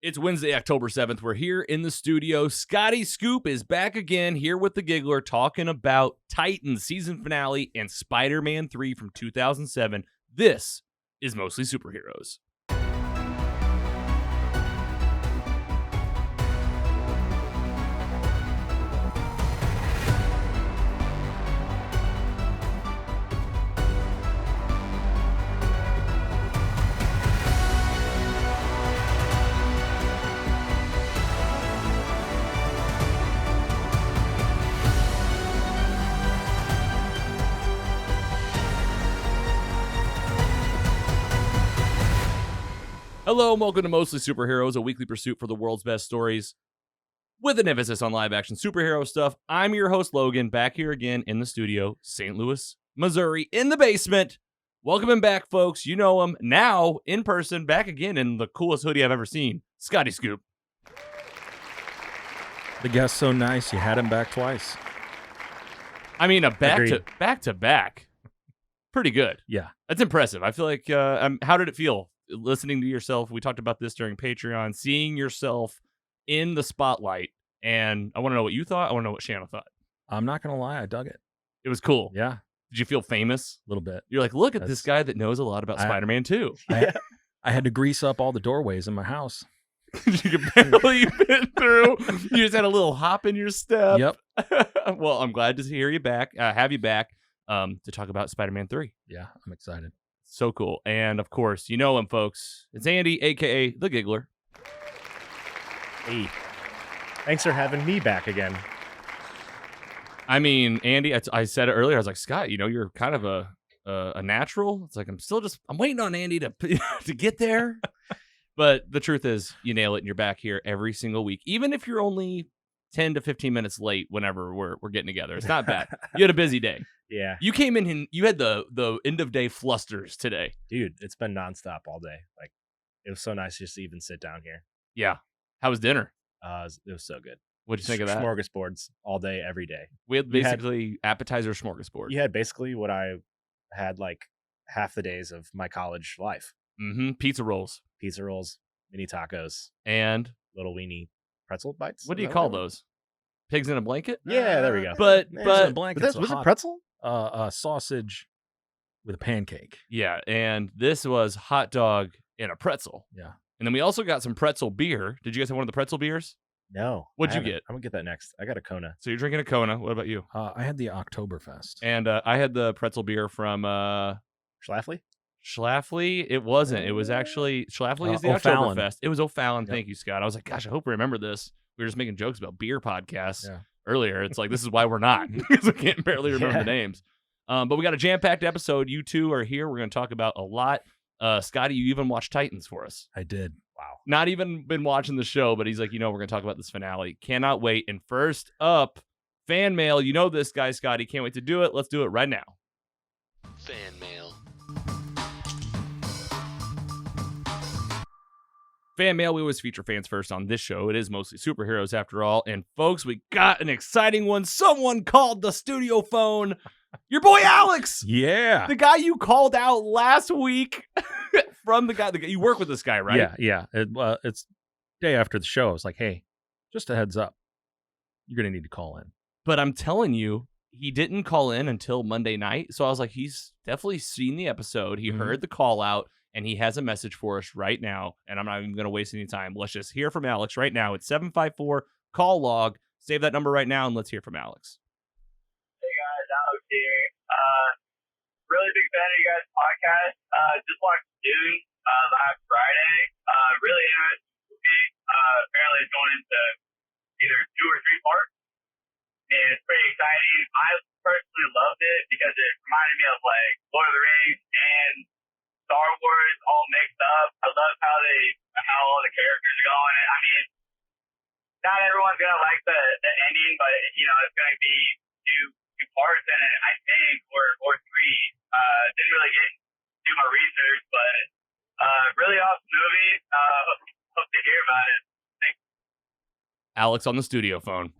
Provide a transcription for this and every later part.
It's Wednesday, October 7th. We're here in the studio. Scotty Scoop is back again here with the Giggler talking about Titans season finale and Spider-Man 3 from 2007. This is Mostly Superheroes. Hello and welcome to Mostly Superheroes, a weekly pursuit for the world's best stories with an emphasis on live-action superhero stuff. I'm your host, Logan, back here again in the studio, St. Louis, Missouri, in the basement. Welcome him back, folks. You know him now, in person, back again in the coolest hoodie I've ever seen, Scotty Scoop. The guest's so nice, you had him back twice. I mean, a back-to-back. Pretty good. Yeah. That's impressive. I feel like, how did it feel? Listening to yourself, we talked about this during Patreon, seeing yourself in the spotlight, and I want to know what you thought. I want to know what Shanna thought. I'm not going to lie, I dug it. It was cool. Yeah. Did you feel famous? A little bit. You're like, look at this guy that knows a lot about Spider-Man 2. I had to grease up all the doorways in my house. You could barely fit through. You just had a little hop in your step. Yep. Well, I'm glad to hear you back, have you back to talk about Spider-Man 3. Yeah, I'm excited. So cool. And of course, you know him, folks. It's Andy, a.k.a. The Giggler. Hey, thanks for having me back again. I mean, Andy, I said it earlier. I was like, Scott, you know, you're kind of a natural. It's like, I'm waiting on Andy to to get there. But the truth is, you nail it and you're back here every single week. Even if you're only 10 to 15 minutes late whenever we're getting together. It's not bad. You had a busy day. Yeah. You came in and you had the end of day flusters today. Dude, it's been nonstop all day. Like, it was so nice just to even sit down here. Yeah. How was dinner? It was so good. What'd you think of that? Smorgasbords all day, every day. We had basically appetizer smorgasbord. You had basically what I had like half the days of my college life. Mm-hmm. Pizza rolls, mini tacos, and little weenie pretzel bites. What do you call those? Pigs in a blanket? Yeah, there we go. But was it pretzel? Sausage with a pancake. Yeah, and this was hot dog and a pretzel. Yeah. And then we also got some pretzel beer. Did you guys have one of the pretzel beers? No. What'd you get? I'm gonna get that next. I got a Kona. So you're drinking a Kona. What about you? I had the Oktoberfest. And I had the pretzel beer from Schlafly. It wasn't. It was actually Schlafly is the O'Fallon. Oktoberfest. It was O'Fallon. Yep. Thank you, Scott. I was like, gosh, I hope we remember this. We were just making jokes about beer podcasts earlier. It's like, this is why we're not, because we can't barely remember the names. But we got a jam-packed episode. You two are here. We're going to talk about a lot. Scotty, you even watched Titans for us. I did. Wow. Not even been watching the show, but he's like, we're going to talk about this finale. Cannot wait. And first up, fan mail. You know this guy, Scotty. Can't wait to do it. Let's do it right now. Fan mail. Fan mail, we always feature fans first on this show. It is Mostly Superheroes after all. And folks, we got an exciting one. Someone called the studio phone. Your boy Alex. Yeah. The guy you called out last week from the guy. You work with this guy, right? Yeah. It's day after the show. I was like, hey, just a heads up. You're going to need to call in. But I'm telling you, he didn't call in until Monday night. So I was like, he's definitely seen the episode. He heard the call out. And he has a message for us right now, and I'm not even going to waste any time. Let's just hear from Alex right now. It's 754-CALL-LOG. Save that number right now, and let's hear from Alex. Hey, guys. Alex here. Really big fan of you guys' podcast. Just watched Dune last Friday. Really interesting movie. Apparently it's going into either 2 or 3 parts, and it's pretty exciting. I personally loved it because it reminded me of, like, Lord of the Rings and Star Wars all mixed up. I love how all the characters are going. I mean, not everyone's gonna like the ending, but it's gonna be two parts in it, I think, or 3. Didn't really do my research, but really awesome movie. Hope to hear about it. Thanks. Alex on the studio phone.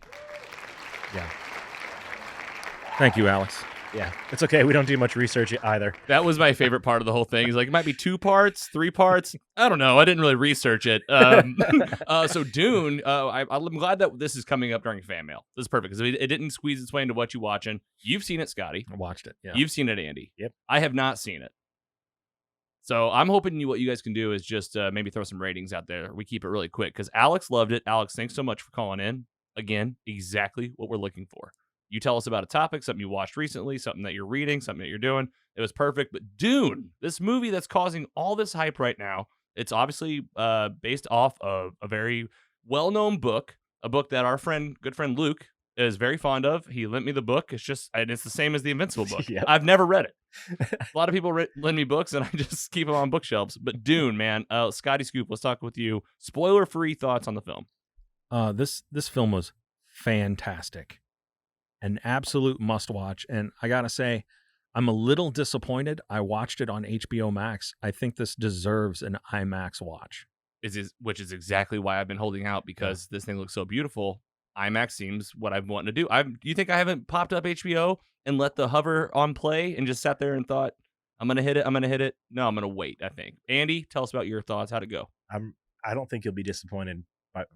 Yeah. Thank you, Alex. Yeah, it's okay. We don't do much research either. That was my favorite part of the whole thing. He's like, it might be 2 parts, 3 parts. I don't know. I didn't really research it. So Dune, I'm glad that this is coming up during fan mail. This is perfect because it didn't squeeze its way into what you watching. You've seen it, Scotty. I watched it. Yeah. You've seen it, Andy. Yep. I have not seen it. So I'm hoping what you guys can do is just maybe throw some ratings out there. We keep it really quick because Alex loved it. Alex, thanks so much for calling in. Again, exactly what we're looking for. You tell us about a topic, something you watched recently, something that you're reading, something that you're doing. It was perfect. But Dune, this movie that's causing all this hype right now, it's obviously based off of a very well-known book, a book that our good friend Luke is very fond of. He lent me the book. It's the same as the Invincible book. Yep. I've never read it. A lot of people lend me books, and I just keep them on bookshelves. But Dune, man, Scotty Scoop, let's talk with you. Spoiler-free thoughts on the film. This film was fantastic. An absolute must-watch. And I got to say, I'm a little disappointed. I watched it on HBO Max. I think this deserves an IMAX watch. Which is exactly why I've been holding out, because this thing looks so beautiful. IMAX seems what I've wanted to do. Do you think I haven't popped up HBO and let the hover on play and just sat there and thought, I'm going to hit it? No, I'm going to wait, I think. Andy, tell us about your thoughts. How'd it go? I don't think you'll be disappointed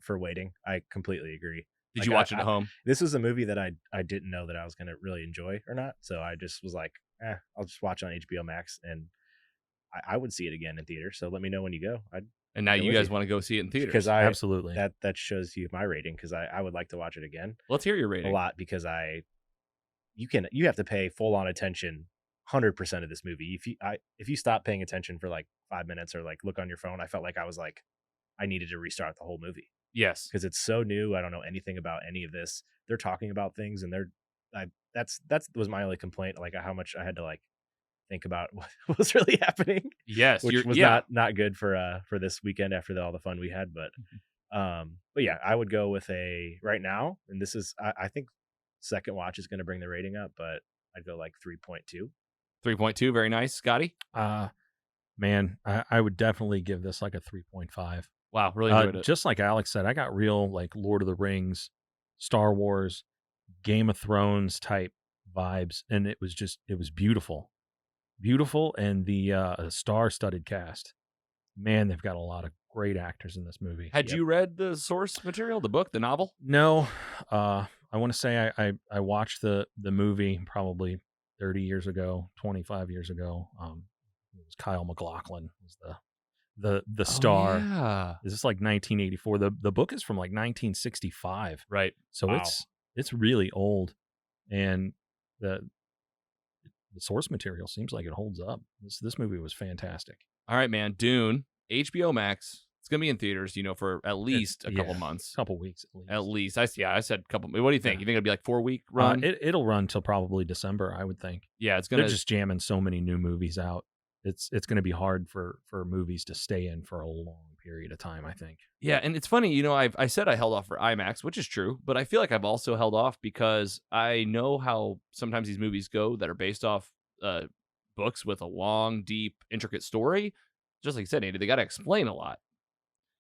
for waiting. I completely agree. Did you watch it at home? This was a movie that I didn't know that I was going to really enjoy or not. So I just was like, I'll just watch it on HBO Max, and I would see it again in theater. So let me know when you go. And now you guys want to go see it in theaters. Because absolutely. That shows you my rating, because I would like to watch it again. Let's hear your rating. A lot, because you have to pay full on attention 100% of this movie. If you stop paying attention for like 5 minutes or like look on your phone, I felt like I needed to restart the whole movie. Yes, because it's so new. I don't know anything about any of this. They're talking about things, and that was my only complaint, like how much I had to like think about what was really happening. Yes, which was not good for this weekend after all the fun we had. But yeah, I would go with right now, and this is I think second watch is going to bring the rating up, but I'd go like 3.2. 3.2, very nice. Scotty? Man, I would definitely give this like a 3.5. Wow, really enjoyed it. Just like Alex said, I got real like Lord of the Rings, Star Wars, Game of Thrones type vibes, and it was beautiful. Beautiful, and the star-studded cast. Man, they've got a lot of great actors in this movie. Had you read the source material, the book, the novel? No. I want to say I watched the movie probably 30 years ago, 25 years ago. It was Kyle MacLachlan was the star. Yeah. This is like 1984. The book is from like 1965. Right. So wow. it's really old, and the source material seems like it holds up. This movie was fantastic. All right, man. Dune, HBO Max. It's gonna be in theaters, for at least a couple months, couple weeks at least. I said couple. What do you think? You think it'll be like 4-week run? It'll run till probably December, I would think. Yeah, it's gonna. They're just jamming so many new movies out. It's going to be hard for movies to stay in for a long period of time, I think. Yeah, and it's funny, I said I held off for IMAX, which is true, but I feel like I've also held off because I know how sometimes these movies go that are based off books with a long, deep, intricate story. Just like you said, Andy, they got to explain a lot.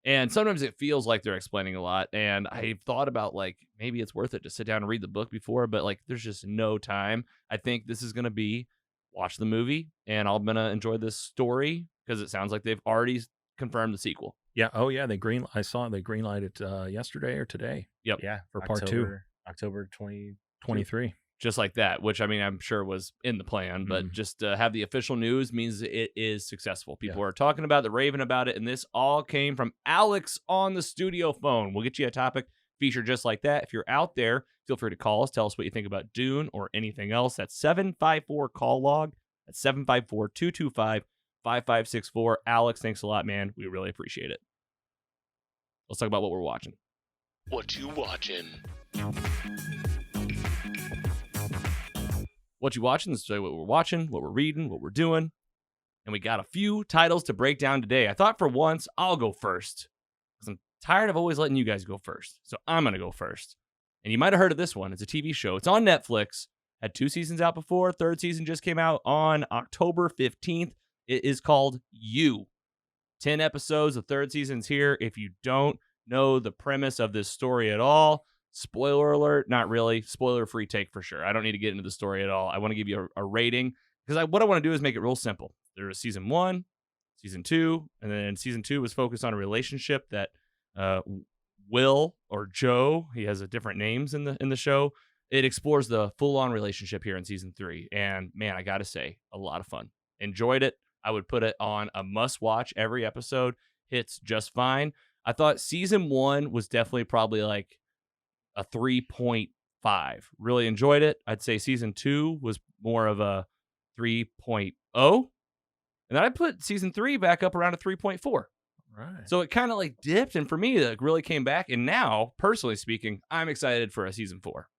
And sometimes it feels like they're explaining a lot. And I've thought about like maybe it's worth it to sit down and read the book before, but like there's just no time. I think this is going to be watch the movie, and I'm gonna enjoy this story because it sounds like they've already confirmed the sequel. Yeah. Oh yeah. I saw they greenlighted it yesterday or today. Yep. Yeah. For part 2, October 2023. Just like that, which I mean I'm sure was in the plan, but just to have the official news means it is successful. People are talking about it, they're raving about it, and this all came from Alex on the studio phone. We'll get you a topic feature just like that. If you're out there, feel free to call us. Tell us what you think about Dune or anything else. That's 754-CALL-LOG. That's 754-225-5564. Alex, thanks a lot, man. We really appreciate it. Let's talk about what we're watching. What you watching? What you watching? This is what we're watching, what we're reading, what we're doing. And we got a few titles to break down today. I thought for once I'll go first, because I'm tired of always letting you guys go first. So I'm going to go first. And you might have heard of this one. It's a TV show. It's on Netflix. Had 2 seasons out before. 3rd season just came out on October 15th. It is called You. 10 episodes. The 3rd season's here. If you don't know the premise of this story at all, Spoiler alert, not really. Spoiler-free take for sure. I don't need to get into the story at all. I want to give you a rating because what I want to do is make it real simple. There was season 1, season 2, and then season 2 was focused on a relationship that Will or Joe, he has a different names in the show. It explores the full-on relationship here in season 3, and man, I gotta say, a lot of fun. Enjoyed it. I would put it on a must-watch. Every episode hits just fine. I thought season 1 was definitely probably like a 3.5. Really enjoyed it. I'd say season 2 was more of a 3.0. And then I put season 3 back up around a 3.4. Right. So it kind of like dipped. And for me, it really came back. And now, personally speaking, I'm excited for a season 4.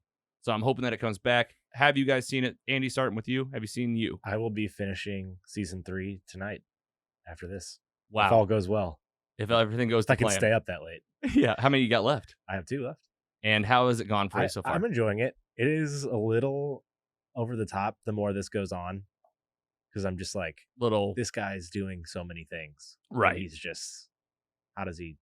So I'm hoping that it comes back. Have you guys seen it? Andy, starting with you. Have you seen you? I will be finishing season 3 tonight after this. Wow. If all goes well. If everything goes to I can plan. stay up that late. Yeah. How many you got left? I have 2 left. And how has it gone for you so far? I'm enjoying it. It is a little over the top the more this goes on. Because I'm just like, Little. this guy's doing so many things. Right. And he's just, how does he,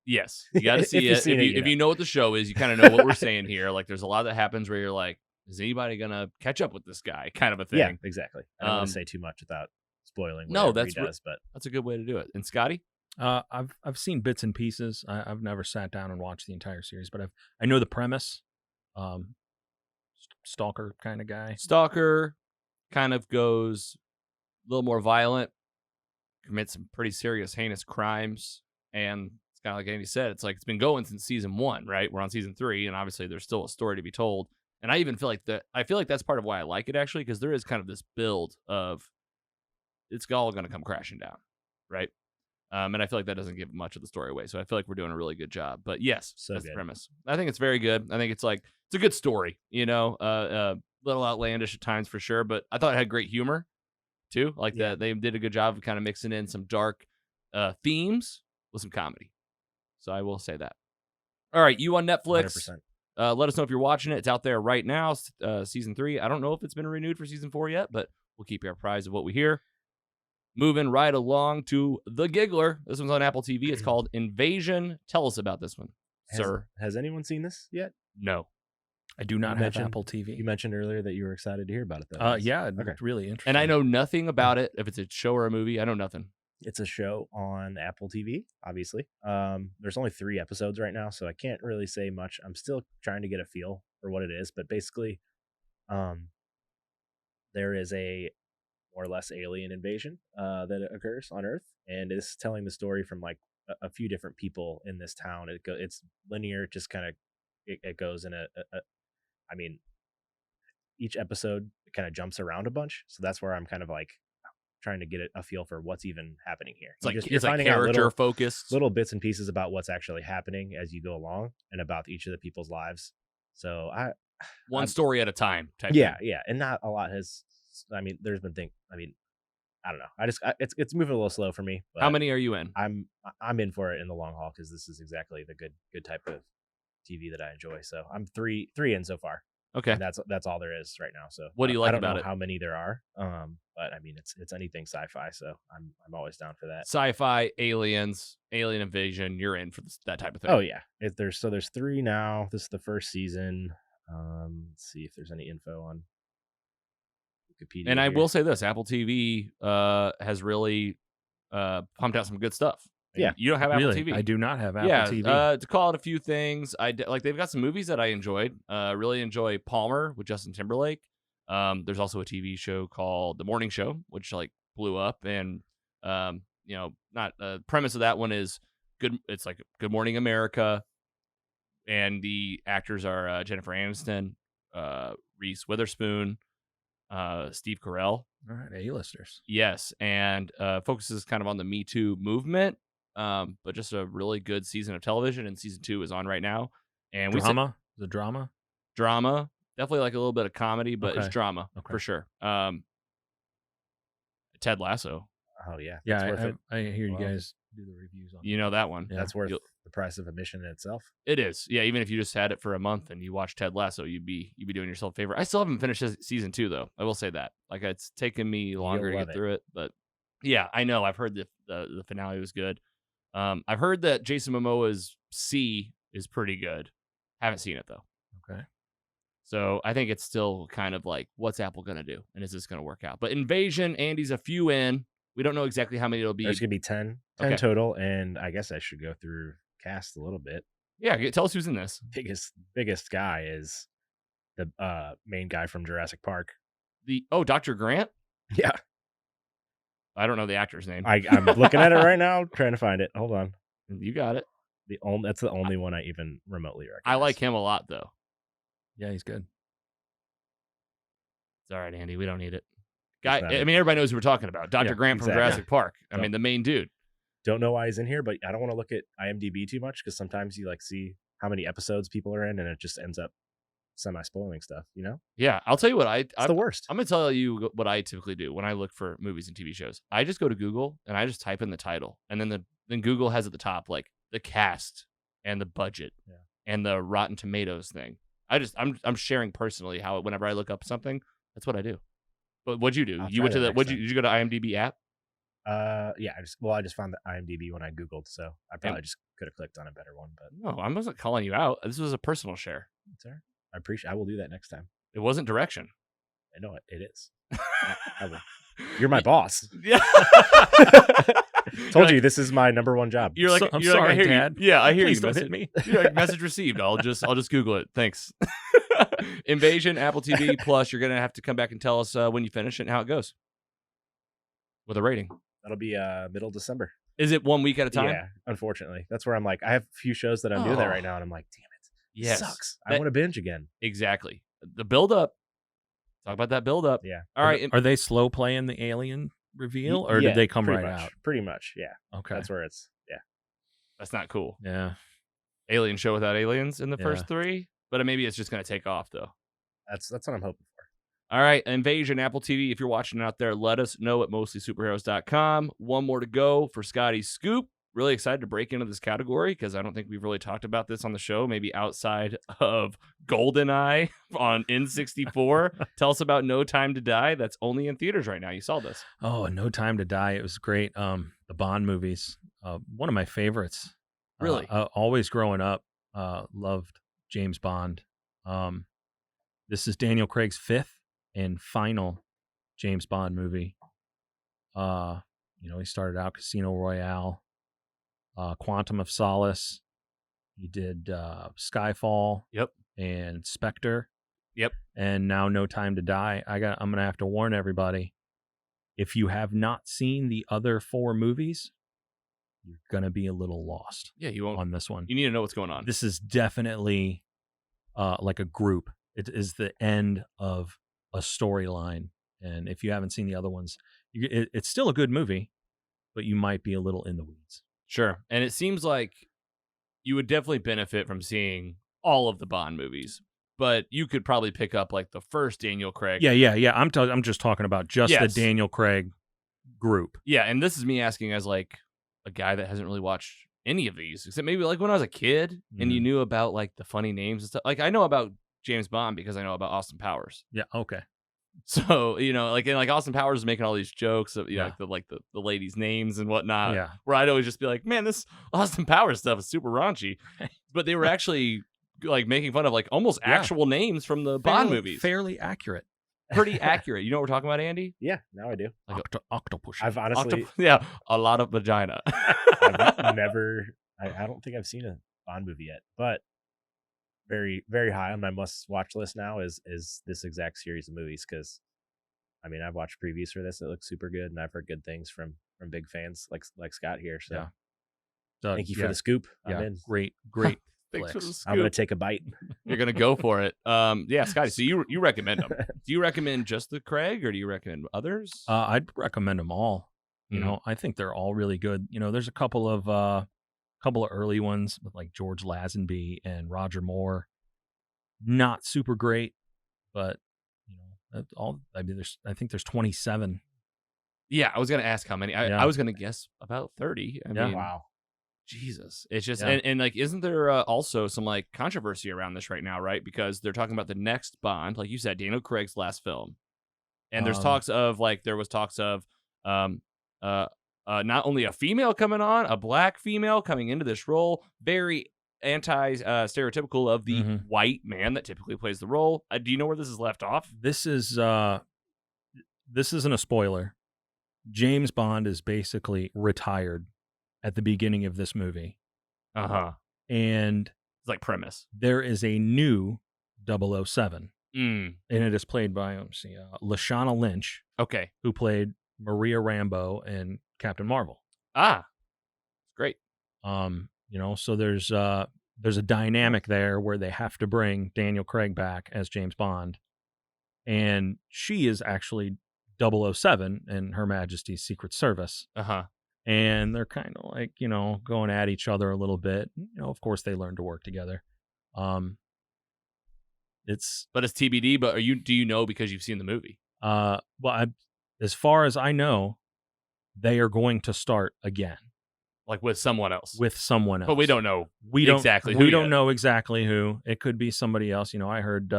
Yes, you got to If see you've it. seen it, If you know what the show is, you kind of know what we're saying here. Like, there's a lot that happens where you're like, is anybody gonna catch up with this guy? Kind of a thing. Yeah, exactly. I don't want to say too much without spoiling No, whatever that's he does, but that's a good way to do it. And Scotty, I've seen bits and pieces. I've never sat down and watched the entire series, but I know the premise. Stalker kind of guy. Stalker kind of goes a little more violent, commits some pretty serious, heinous crimes, and it's kind of like Andy said, it's like it's been going since season 1, right? We're on season 3, and obviously there's still a story to be told. And I even feel like that's part of why I like it actually, because there is kind of this build of it's all going to come crashing down, right? And I feel like that doesn't give much of the story away. So I feel like we're doing a really good job. But yes, that's the premise. I think it's very good. I think it's a good story, a little outlandish at times for sure, but I thought it had great humor too. Like that they did a good job of kind of mixing in some dark themes with some comedy. So I will say that. All right, you on Netflix. 100%. Let us know if you're watching it. It's out there right now, season 3. I don't know if it's been renewed for season 4 yet, but we'll keep you apprised of what we hear. Moving right along to The Giggler. This one's on Apple TV. It's called Invasion. Tell us about this one, sir. Has anyone seen this yet? No. I do not have Apple TV. You mentioned earlier that you were excited to hear about it, though. Yeah, it looked really interesting. And I know nothing about it. If it's a show or a movie, I know nothing. It's a show on Apple TV, obviously. There's only 3 episodes right now, so I can't really say much. I'm still trying to get a feel for what it is, but basically, there is a more or less alien invasion that occurs on Earth, and it's telling the story from like a few different people in this town. It's linear, just kind of it goes in I mean, each episode kind of jumps around a bunch, so that's where I'm kind of like trying to get a feel for what's even happening here. It's like character focused, little bits and pieces about what's actually happening as you go along, and about each of the people's lives. So one story at a time type yeah, thing. Yeah, and not a lot has. I mean, there's been things. I mean, I don't know. It's moving a little slow for me. But how many are you in? I'm in for it in the long haul because this is exactly the good type of TV that I enjoy. So I'm three in so far. Okay, and that's all there is right now. So what do you like about I don't know it? how many there are. But I mean, it's anything sci-fi. So I'm always down for that. Sci-fi, aliens, alien invasion. You're in for that type of thing. Oh yeah, there's 3 now. This is the first season. Let's see if there's any info on Wikipedia. And I will say this: Apple TV has really pumped out some good stuff. Yeah, you don't have Apple TV. I do not have Apple TV. To call it a few things, they've got some movies that I enjoyed. Really enjoy Palmer with Justin Timberlake. There's also a TV show called The Morning Show, which like blew up, and not premise of that one is good. It's like Good Morning America, and the actors are Jennifer Aniston, Reese Witherspoon, Steve Carell. All right, A-listers. Yes, and focuses kind of on the Me Too movement. But just a really good season of television, and season 2 is on right now. And The drama, definitely like a little bit of comedy, but it's drama for sure. Ted Lasso. Oh yeah, yeah. I hear you guys do the reviews on. That one. Yeah, that's worth the price of admission in itself. It is. Yeah, even if you just had it for a month and you watch Ted Lasso, you'd be doing yourself a favor. I still haven't finished season 2 though. I will say that. Like it's taken me longer to get through it, but yeah, I know. I've heard the finale was good. I've heard that Jason Momoa's C is pretty good. Haven't seen it though. Okay. So I think it's still kind of like, what's Apple going to do? And is this going to work out? But Invasion, Andy's a few in. We don't know exactly how many it'll be. There's going to be 10 Okay. total. And I guess I should go through cast a little bit. Yeah, tell us who's in this. Biggest guy is the main guy from Jurassic Park. Dr. Grant? Yeah. I don't know the actor's name. I'm looking at it right now, trying to find it. Hold on. You got it. That's the only one I even remotely recognize. I like him a lot, though. Yeah, he's good. It's all right, Andy. We don't need it. It's not Everybody knows who we're talking about. Dr. Yeah, Grant from exactly. Jurassic Park. I Yep. mean, the main dude. Don't know why he's in here, but I don't want to look at IMDb too much because sometimes you like see how many episodes people are in, and it just ends up semi-spoiling stuff. You know, Yeah, I'll tell you what. it's the worst. I'm going to tell you what I typically do when I look for movies and TV shows. I just go to Google and I just type in the title, and then Google has at the top like the cast and the budget and the Rotten Tomatoes thing. I'm sharing personally how whenever I look up something, that's what I do. But what'd you do? I'll You try went to that the next did you go to IMDb app? Yeah. I just found the IMDb when I Googled, so I probably just could have clicked on a better one. But No, I wasn't calling you out. This was a personal share. sir, I will do that next time. It wasn't direction. I know it is. I will. You're my boss. Yeah. Told you this is my number one job. You're like, I'm you're like, sorry, I hear Dad. you. Yeah, I hear Please you. don't Message hit me. You're like, message received. I'll just Google it. Thanks. Invasion, Apple TV Plus. You're gonna have to come back and tell us when you finish it and how it goes with a rating. That'll be middle December. Is it 1 week at a time? Yeah, unfortunately, that's where I'm like, I have a few shows that I'm doing that right now, and I'm like, damn it, Yes. sucks. I want to binge again. Exactly. The build up. Talk about that build up. Yeah. All right. Are they slow playing the alien reveal, or Yeah, did they come pretty right much, out? Pretty much, yeah. Okay. That's where it's That's not cool. Yeah. Alien show without aliens in the Yeah. first three, but maybe it's just gonna take off though. That's what I'm hoping for. All right, Invasion, Apple TV. If you're watching out there, let us know at mostlysuperheroes.com. One more to go for Scotty's Scoop. Really excited to break into this category because I don't think we've really talked about this on the show, maybe outside of GoldenEye on N64. Tell us about No Time to Die. That's only in theaters right now. You saw this. Oh, No Time to Die. It was great. The Bond movies. One of my favorites. Really? Always growing up, loved James Bond. This is Daniel Craig's fifth and final James Bond movie. He started out Casino Royale, Quantum of Solace. He did Skyfall. Yep. And Spectre. Yep. And now No Time to Die. I'm gonna have to warn everybody. If you have not seen the other four movies, you're gonna be a little lost. Yeah, you won't. On this one. You need to know what's going on. This is definitely like a group. It is the end of a storyline, and if you haven't seen the other ones, it's still a good movie, but you might be a little in the weeds. Sure. And it seems like you would definitely benefit from seeing all of the Bond movies, but you could probably pick up like the first Daniel Craig. Yeah. I'm just talking about just Yes. the Daniel Craig group. Yeah, and this is me asking as like a guy that hasn't really watched any of these, except maybe like when I was a kid and you knew about like the funny names and stuff. Like I know about James Bond because I know about Austin Powers. Yeah. Okay. So, like Austin Powers is making all these jokes of, like the ladies' names and whatnot. Yeah. Where I'd always just be like, man, this Austin Powers stuff is super raunchy. But they were actually like making fun of like almost actual names from the Bond movies. Fairly accurate. Pretty accurate. You know what we're talking about, Andy? Yeah, now I do. Like Octopus. I've honestly, a lot of vagina. I've never. I don't think I've seen a Bond movie yet, but very, very high on my must-watch list now is this exact series of movies because, I mean, I've watched previews for this. It looks super good, and I've heard good things from big fans like Scott here. So, Yeah. thank you for the scoop. I'm in. Great. Thanks for the flicks. scoop. I'm gonna take a bite. You're gonna go for it. Yeah, Scotty. So you recommend them? Do you recommend just the Craig, or do you recommend others? I'd recommend them all. You Mhm. know, I think they're all really good. There's a couple of early ones with like George Lazenby and Roger Moore. Not super great, but I think there's 27. Yeah, I was gonna ask how many. Yeah. I was gonna guess about 30. I mean, Wow. Jesus, it's just Yeah. and like, isn't there also some like controversy around this right now, right? Because they're talking about the next Bond, like you said, Daniel Craig's last film, and there's talks of not only a female coming on, a black female coming into this role, very stereotypical of the Mhm. white man that typically plays the role. Do you know where this is left off? This isn't a spoiler. James Bond is basically retired at the beginning of this movie. And It's like premise. there is a new 007, Mm. and it is played by Lashana Lynch, Okay. who played Maria Rambeau in Captain Marvel. Great. So there's a dynamic there where they have to bring Daniel Craig back as James Bond, and she is actually 007 in Her Majesty's Secret Service. And they're kind of like, going at each other a little bit. Of course they learn to work together. But it's TBD. But do you know because you've seen the movie? As far as I know, they are going to start again, Like with someone else. But we don't know We don't know exactly who. It could be somebody else. I heard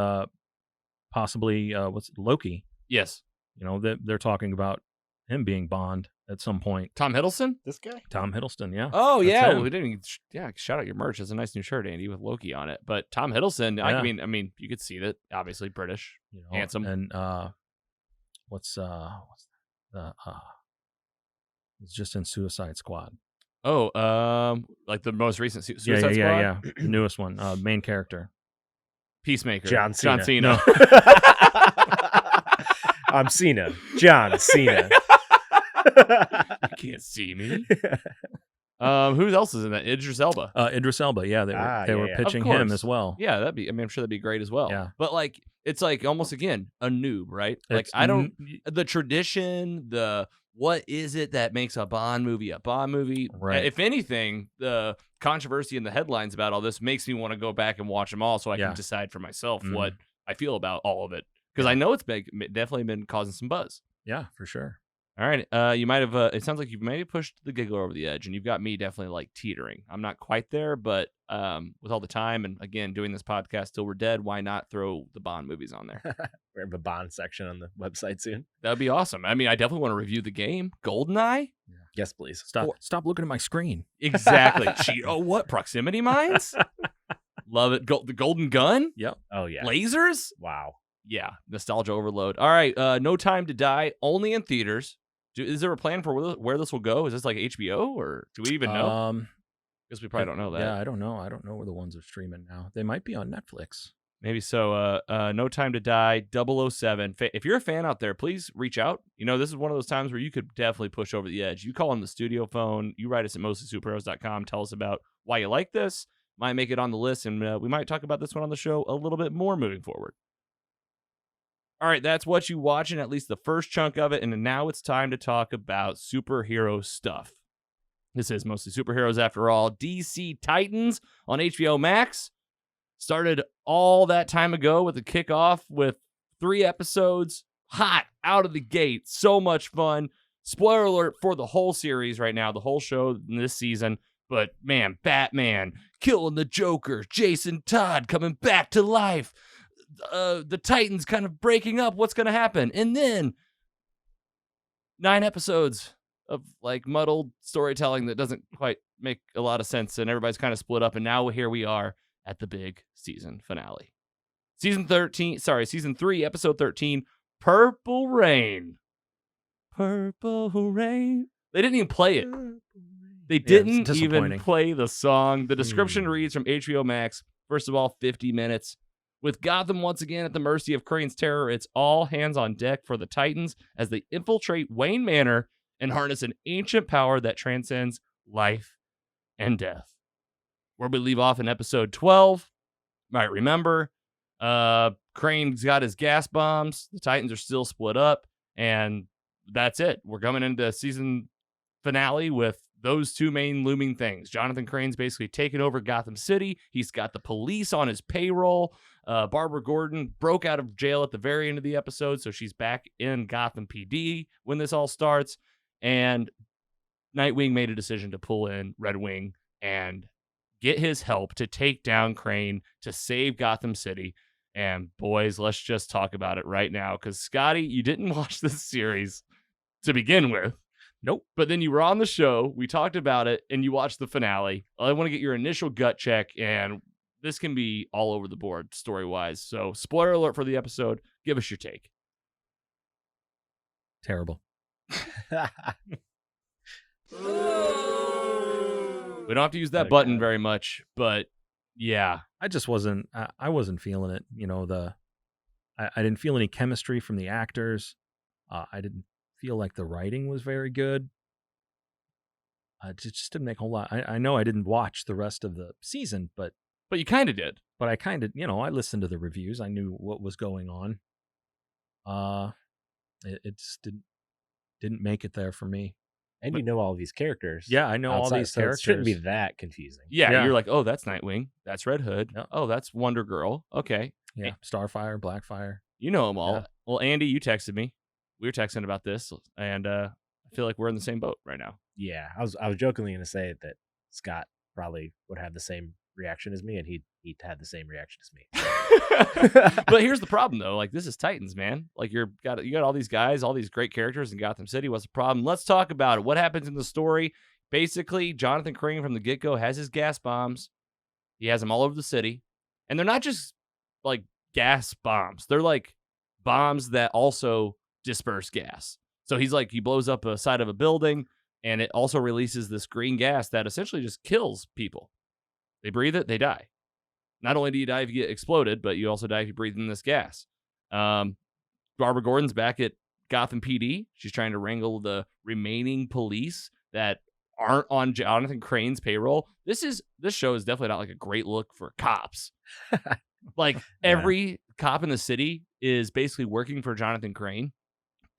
possibly Loki. Yes. That they're talking about him being Bond at some point. Tom Hiddleston? This guy? Tom Hiddleston, yeah. Oh, That's yeah. him. Well, we didn't. Shout out your merch. It's a nice new shirt, Andy, with Loki on it. But Tom Hiddleston, Yeah. I mean, you could see that. Obviously, British, handsome. And it's just in Suicide Squad. Oh, like the most recent Suicide Squad? Yeah. The newest one, main character. Peacemaker. John Cena. No. I'm Cena. John Cena. You can't see me. Who else is in that? Idris Elba. Idris Elba, yeah. They were pitching Of him course. as well. Yeah, I'm sure that'd be great as well. Yeah. But like, it's like almost again a noob, right? Like It's the tradition, what is it that makes a Bond movie a Bond movie? Right. If anything, the controversy in the headlines about all this makes me want to go back and watch them all so I can decide for myself what I feel about all of it. Because I know it's definitely been causing some buzz. Yeah, for sure. All right. You might have, it sounds like you may have pushed the giggler over the edge, and you've got me definitely like teetering. I'm not quite there, but with all the time and again, doing this podcast till we're dead, why not throw the Bond movies on there? We have a Bond section on the website soon. That'd be awesome. I mean, I definitely want to review the game. GoldenEye? Yes, please. Stop looking at my screen. Exactly. What? Proximity mines? Love it. The Golden Gun? Yep. Oh, yeah. Lasers? Wow. Yeah. Nostalgia overload. All right. No Time to Die, only in theaters. Is there a plan for where this will go? Is this like HBO, or do we even know? Guess we probably don't know that. Yeah, I don't know. I don't know where the ones are streaming now. They might be on Netflix. Maybe so. No Time to Die, 007. If you're a fan out there, please reach out. This is one of those times where you could definitely push over the edge. You call on the studio phone. You write us at mostlysuperheroes.com. Tell us about why you like this. Might make it on the list, and we might talk about this one on the show a little bit more moving forward. All right, that's what you watching, at least the first chunk of it, and now it's time to talk about superhero stuff. This is Mostly Superheroes after all. DC Titans on HBO Max started all that time ago with a kickoff with 3 episodes, hot out of the gate, so much fun. Spoiler alert for the whole series right now, the whole show in this season, but man, Batman killing the Joker, Jason Todd coming back to life. The Titans kind of breaking up. What's going to happen? And then 9 episodes of like muddled storytelling that doesn't quite make a lot of sense, and everybody's kind of split up. And now here we are at the big season finale. Season 3, episode 13, Purple Rain. Purple Rain. They didn't even play it. They didn't even play the song. The description reads from HBO Max. First of all, 50 minutes. With Gotham once again at the mercy of Crane's terror, it's all hands on deck for the Titans as they infiltrate Wayne Manor and harness an ancient power that transcends life and death. Where we leave off in episode 12, might remember, Crane's got his gas bombs, the Titans are still split up, and that's it. We're coming into season finale with those 2 main looming things. Jonathan Crane's basically taken over Gotham City. He's got the police on his payroll. Barbara Gordon broke out of jail at the very end of the episode, so she's back in Gotham PD when this all starts. And Nightwing made a decision to pull in Red Wing and get his help to take down Crane to save Gotham City. And boys, let's just talk about it right now, because Scotty, you didn't watch this series to begin with. Nope. But then you were on the show, we talked about it, and you watched the finale. I want to get your initial gut check, and this can be all over the board story-wise. So, spoiler alert for the episode. Give us your take. Terrible. We don't have to use that Oh, button God. very much, but yeah. I just wasn't. I wasn't feeling it. You know, I didn't feel any chemistry from the actors. I didn't feel like the writing was very good. It just didn't make a whole lot. I know I didn't watch the rest of the season, but But you kind of did. I kind of, I listened to the reviews. I knew what was going on. It just didn't make it there for me. And you know all these characters. Yeah, I know all outside, these so characters. It shouldn't be that confusing. Yeah, Yeah. you're like, oh, that's Nightwing. That's Red Hood. Yep. Oh, that's Wonder Girl. Okay. Yeah, Starfire, Blackfire. You know them all. Yeah. Well, Andy, you texted me. We were texting about this, and I feel like we're in the same boat right now. Yeah, I was jokingly going to say that Scott probably would have the same reaction as me, and he'd had the same reaction as me. But here's the problem, though. Like, this is Titans, man. Like, you got all these guys, all these great characters in Gotham City. What's the problem? Let's talk about it. What happens in the story? Basically, Jonathan Crane from the get-go has his gas bombs. He has them all over the city. And they're not just, like, gas bombs. They're, like, bombs that also disperse gas. So he blows up a side of a building, and it also releases this green gas that essentially just kills people. They breathe it, they die. Not only do you die if you get exploded, but you also die if you breathe in this gas. Barbara Gordon's back at Gotham PD. She's trying to wrangle the remaining police that aren't on Jonathan Crane's payroll. This show is definitely not like a great look for cops. Like, every cop in the city is basically working for Jonathan Crane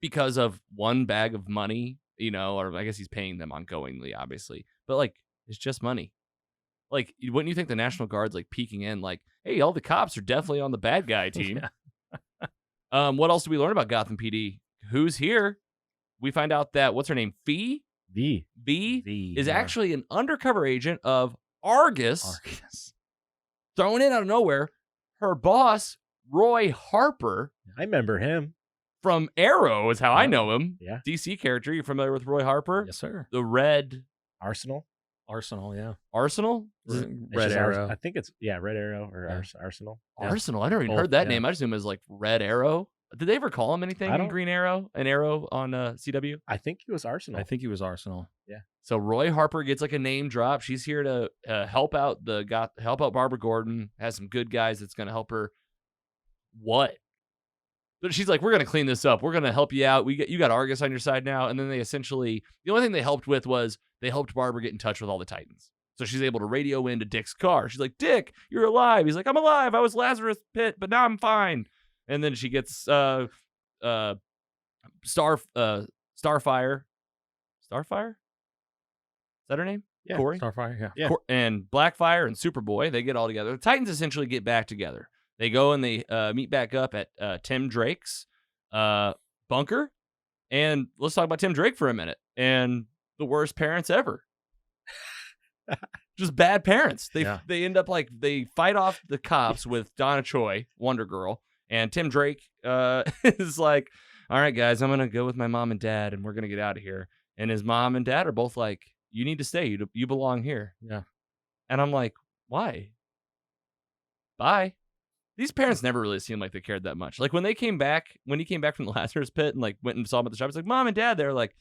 because of one bag of money, or I guess he's paying them ongoingly, obviously. But, like, it's just money. Like, wouldn't you think the National Guard's, like, peeking in, like, hey, all the cops are definitely on the bad guy team. What else do we learn about Gotham PD? Who's here? We find out that, what's her name? V is actually an undercover agent of Argus. Thrown in out of nowhere. Her boss, Roy Harper. I remember him. From Arrow is how I know him. Yeah. DC character. You familiar with Roy Harper? Yes, sir. The Red Arsenal. Yeah. Arsenal? It's Red just Arrow. I think it's Red Arrow or Yeah. Arsenal. Yeah. Arsenal. I never even Oh, heard that yeah. name. I just assume it was like Red Arrow. Did they ever call him anything I in don't- Green Arrow? An Arrow on CW? I think he was Arsenal. I think he was Arsenal. So Roy Harper gets like a name drop. She's here to help out Barbara Gordon. Has some good guys that's going to help her. What? But she's like, we're going to clean this up. We're going to help you out. You got Argus on your side now. And then they essentially, the only thing they helped with was they helped Barbara get in touch with all the Titans. So she's able to radio into Dick's car. She's like, Dick, you're alive. He's like, I'm alive. I was Lazarus Pit, but now I'm fine. And then she gets Starfire. Starfire? Is that her name? Yeah. Corey? Starfire, yeah. Yeah. And Blackfire and Superboy, they get all together. The Titans essentially get back together. They go and they meet back up at Tim Drake's bunker. And let's talk about Tim Drake for a minute. And the worst parents ever. Just bad parents. They end up like, they fight off the cops with Donna Choi, Wonder Girl. And Tim Drake is like, all right, guys, I'm going to go with my mom and dad, and we're going to get out of here. And his mom and dad are both like, you need to stay. You belong here. Yeah. And I'm like, why? Bye. These parents never really seemed like they cared that much. Like when he came back from the Lazarus Pit and like went and saw him at the shop, it's like, Mom and Dad, they're like,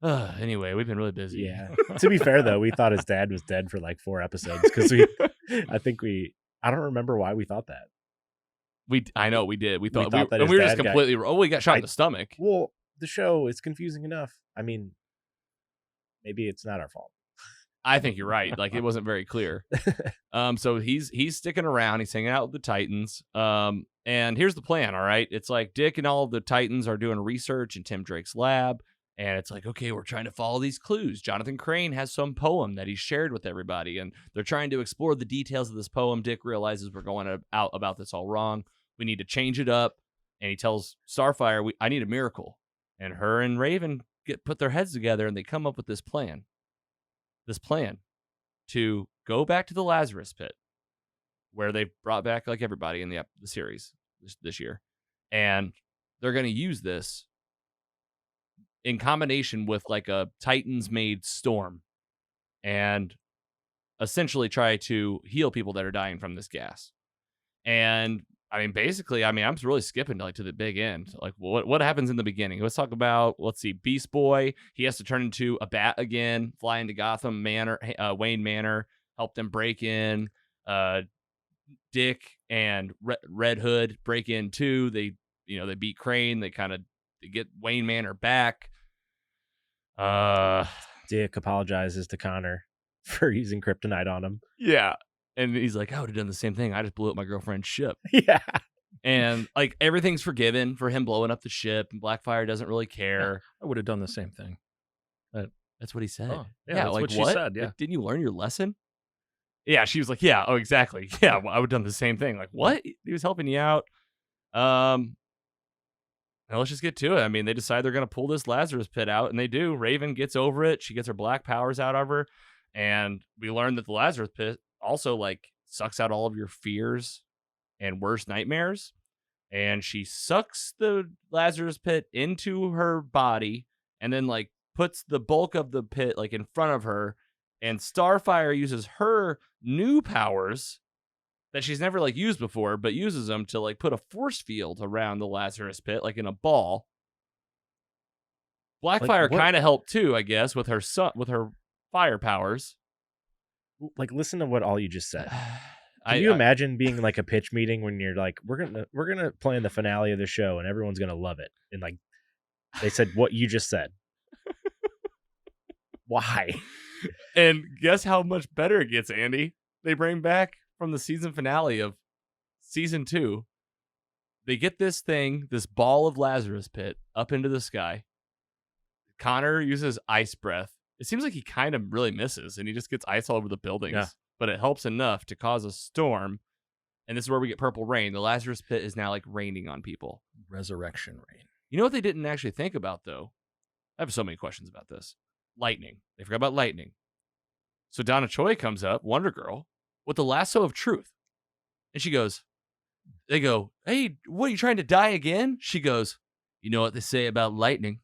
anyway, we've been really busy. Yeah. To be fair, though, we thought his dad was dead for like 4 episodes because I don't remember why we thought that. I know we did. We thought that we his were just dad got- completely wrong. Oh, we got shot in the stomach. Well, the show is confusing enough. I mean, maybe it's not our fault. I think you're right. Like it wasn't very clear. So he's sticking around. He's hanging out with the Titans. And here's the plan. All right, it's like Dick and all of the Titans are doing research in Tim Drake's lab, and it's like, okay, we're trying to follow these clues. Jonathan Crane has some poem that he's shared with everybody, and they're trying to explore the details of this poem. Dick realizes we're going out about this all wrong. We need to change it up, and he tells Starfire, I need a miracle. And her and Raven put their heads together, and they come up with this plan. This plan to go back to the Lazarus Pit, where they brought back like everybody in the series this year, and they're going to use this in combination with like a Titans made storm, and essentially try to heal people that are dying from this gas. And I mean, basically, I mean, I'm really skipping to the big end. Like, what happens in the beginning? Let's talk about, let's see, Beast Boy. He has to turn into a bat again, fly into Gotham Manor, Wayne Manor, help them break in. Dick and Red Hood break in too. They beat Crane. They get Wayne Manor back. Dick apologizes to Connor for using kryptonite on him. Yeah. And he's like, I would have done the same thing. I just blew up my girlfriend's ship. Yeah. And like everything's forgiven for him blowing up the ship, and Blackfire doesn't really care. I would have done the same thing. That's what he said. Oh, yeah, that's like what she said, yeah. Like, didn't you learn your lesson? Yeah, she was like, yeah, oh, exactly. Yeah, well, I would have done the same thing. Like, what? He was helping you out. Now let's just get to it. I mean, they decide they're going to pull this Lazarus pit out, and they do. Raven gets over it. She gets her black powers out of her, and we learn that the Lazarus pit also like sucks out all of your fears and worst nightmares. And she sucks the Lazarus pit into her body, and then like puts the bulk of the pit like in front of her. And Starfire uses her new powers that she's never like used before, but uses them to like put a force field around the Lazarus pit, like in a ball. Blackfire kind of helped too, I guess, with her fire powers. Like, listen to what all you just said. Can you imagine being like a pitch meeting when you're like, we're gonna plan the finale of the show and everyone's gonna love it, and like they said what you just said. Why? And guess how much better it gets, Andy? They bring back from the season finale of season 2. They get this ball of Lazarus pit up into the sky. Connor uses ice breath. It seems like he kind of really misses, and he just gets ice all over the buildings. Yeah. But it helps enough to cause a storm. And this is where we get purple rain. The Lazarus pit is now like raining on people. Resurrection rain. You know what they didn't actually think about, though? I have so many questions about this. Lightning. They forgot about lightning. So Donna Choi comes up, Wonder Girl, with the lasso of truth. And they go, hey, what, are you trying to die again? She goes, you know what they say about lightning?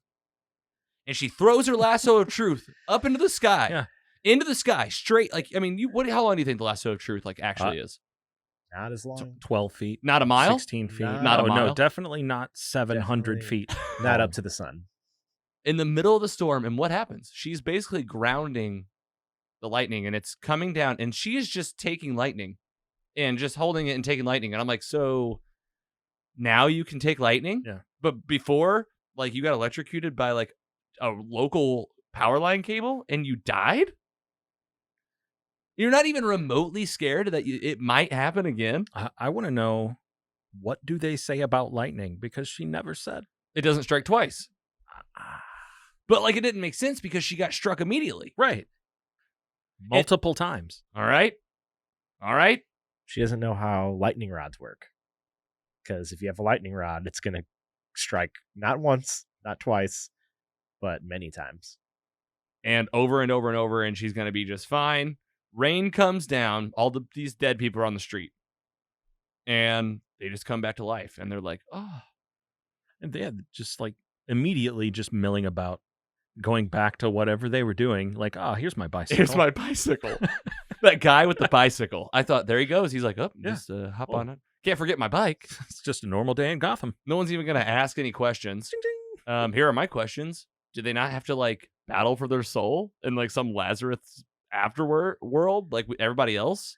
And she throws her lasso of truth up into the sky. Yeah. Into the sky, straight. Like, I mean, how long do you think the lasso of truth like actually is? Not as long. 12 feet. Not a mile? 16 feet. Not a mile? No, definitely not 700 Definitely feet. Not up to the sun. In the middle of the storm, and what happens? She's basically grounding the lightning, and it's coming down, and she is just taking lightning and just holding it and taking lightning. And I'm like, so now you can take lightning? Yeah. But before, like, you got electrocuted by like a local power line cable and you died? You're not even remotely scared that it might happen again? I want to know, what do they say about lightning? Because she never said. It doesn't strike twice. But like, it didn't make sense because she got struck immediately. Right. Multiple times. All right. She doesn't know how lightning rods work. Because if you have a lightning rod, it's going to strike not once, not twice, but many times. And over and over and over, and she's going to be just fine. Rain comes down. These dead people are on the street. And they just come back to life. And they're like, oh. And they had just like immediately just milling about, going back to whatever they were doing. Like, here's my bicycle. Here's my bicycle. That guy with the bicycle. I thought, there he goes. He's like, just hop on it. Can't forget my bike. It's just a normal day in Gotham. No one's even going to ask any questions. Ding, ding. Here are my questions. Did they not have to like battle for their soul in like some Lazarus world like everybody else?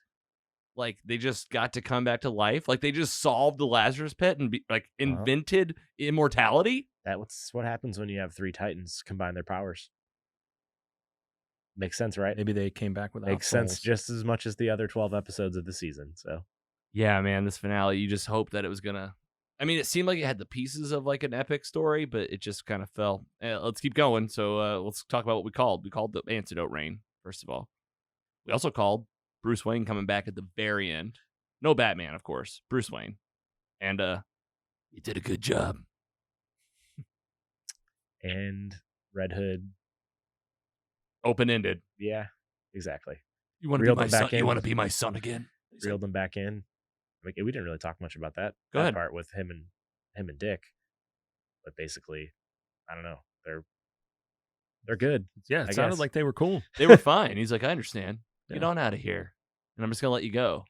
Like they just got to come back to life. Like they just solved the Lazarus pit and invented immortality. That's what happens when you have 3 Titans combine their powers. Makes sense, right? Maybe they came back without Makes souls. sense just as much as the other 12 episodes of the season. So yeah, man, this finale, you just hope that it was gonna. I mean, it seemed like it had the pieces of like an epic story, but it just kind of fell. Let's keep going. So let's talk about what we called. We called the antidote rain, first of all. We also called Bruce Wayne coming back at the very end. No Batman, of course. Bruce Wayne. And you did a good job. And Red Hood. Open-ended. Yeah, exactly. You want to be my son? You want to be my son again? Reeled them back in. Like, we didn't really talk much about that. Go ahead. Part with him and Dick. But basically, I don't know. They're They're good. Yeah, it I sounded guess. like they were cool. They were fine. He's like, I understand. Get Yeah. on out of here. And I'm just going to let you go.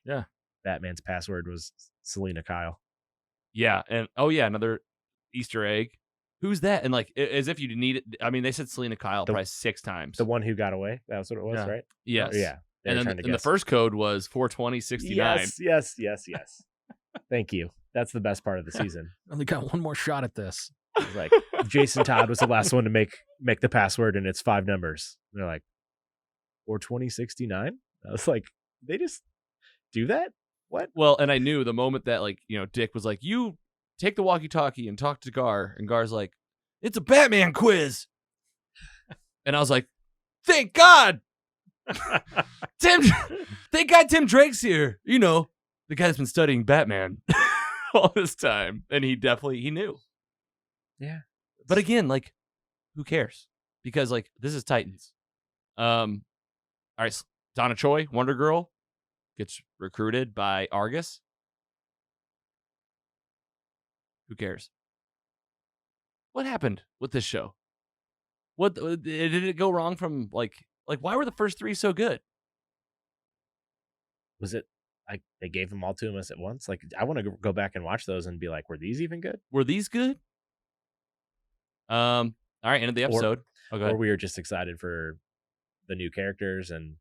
Batman's password was Selena Kyle. Yeah. And oh, yeah, another Easter egg. Who's that? And like, as if you need it. I mean, they said Selena Kyle probably 6 times. The one who got away. That was what it was, Yeah. right? Yes. Oh, yeah. They And were then trying to and the guess. first code was 42069. Yes. Thank you. That's the best part of the season. Only got one more shot at this. It was like Jason Todd was the last one to make the password, and it's 5 numbers. And they're like 42069. I was like, they just do that? What? Well, and I knew the moment that, like, you know, Dick was like, you take the walkie-talkie and talk to Gar. And Gar's like, it's a Batman quiz. And I was like, thank God. Thank God Tim Drake's here. You know, the guy that's been studying Batman all this time. And he knew. Yeah. But again, like, who cares? Because, like, this is Titans. All right, Donna Choi, Wonder Girl, gets recruited by Argus. Who cares? What happened with this show? What did it go wrong from like why were the first 3 so good? Was it like they gave them all to us at once? Like, I want to go back and watch those and be like, were these even good? Were these good? All right, end of the episode. Go Or ahead. we were just excited for the new characters and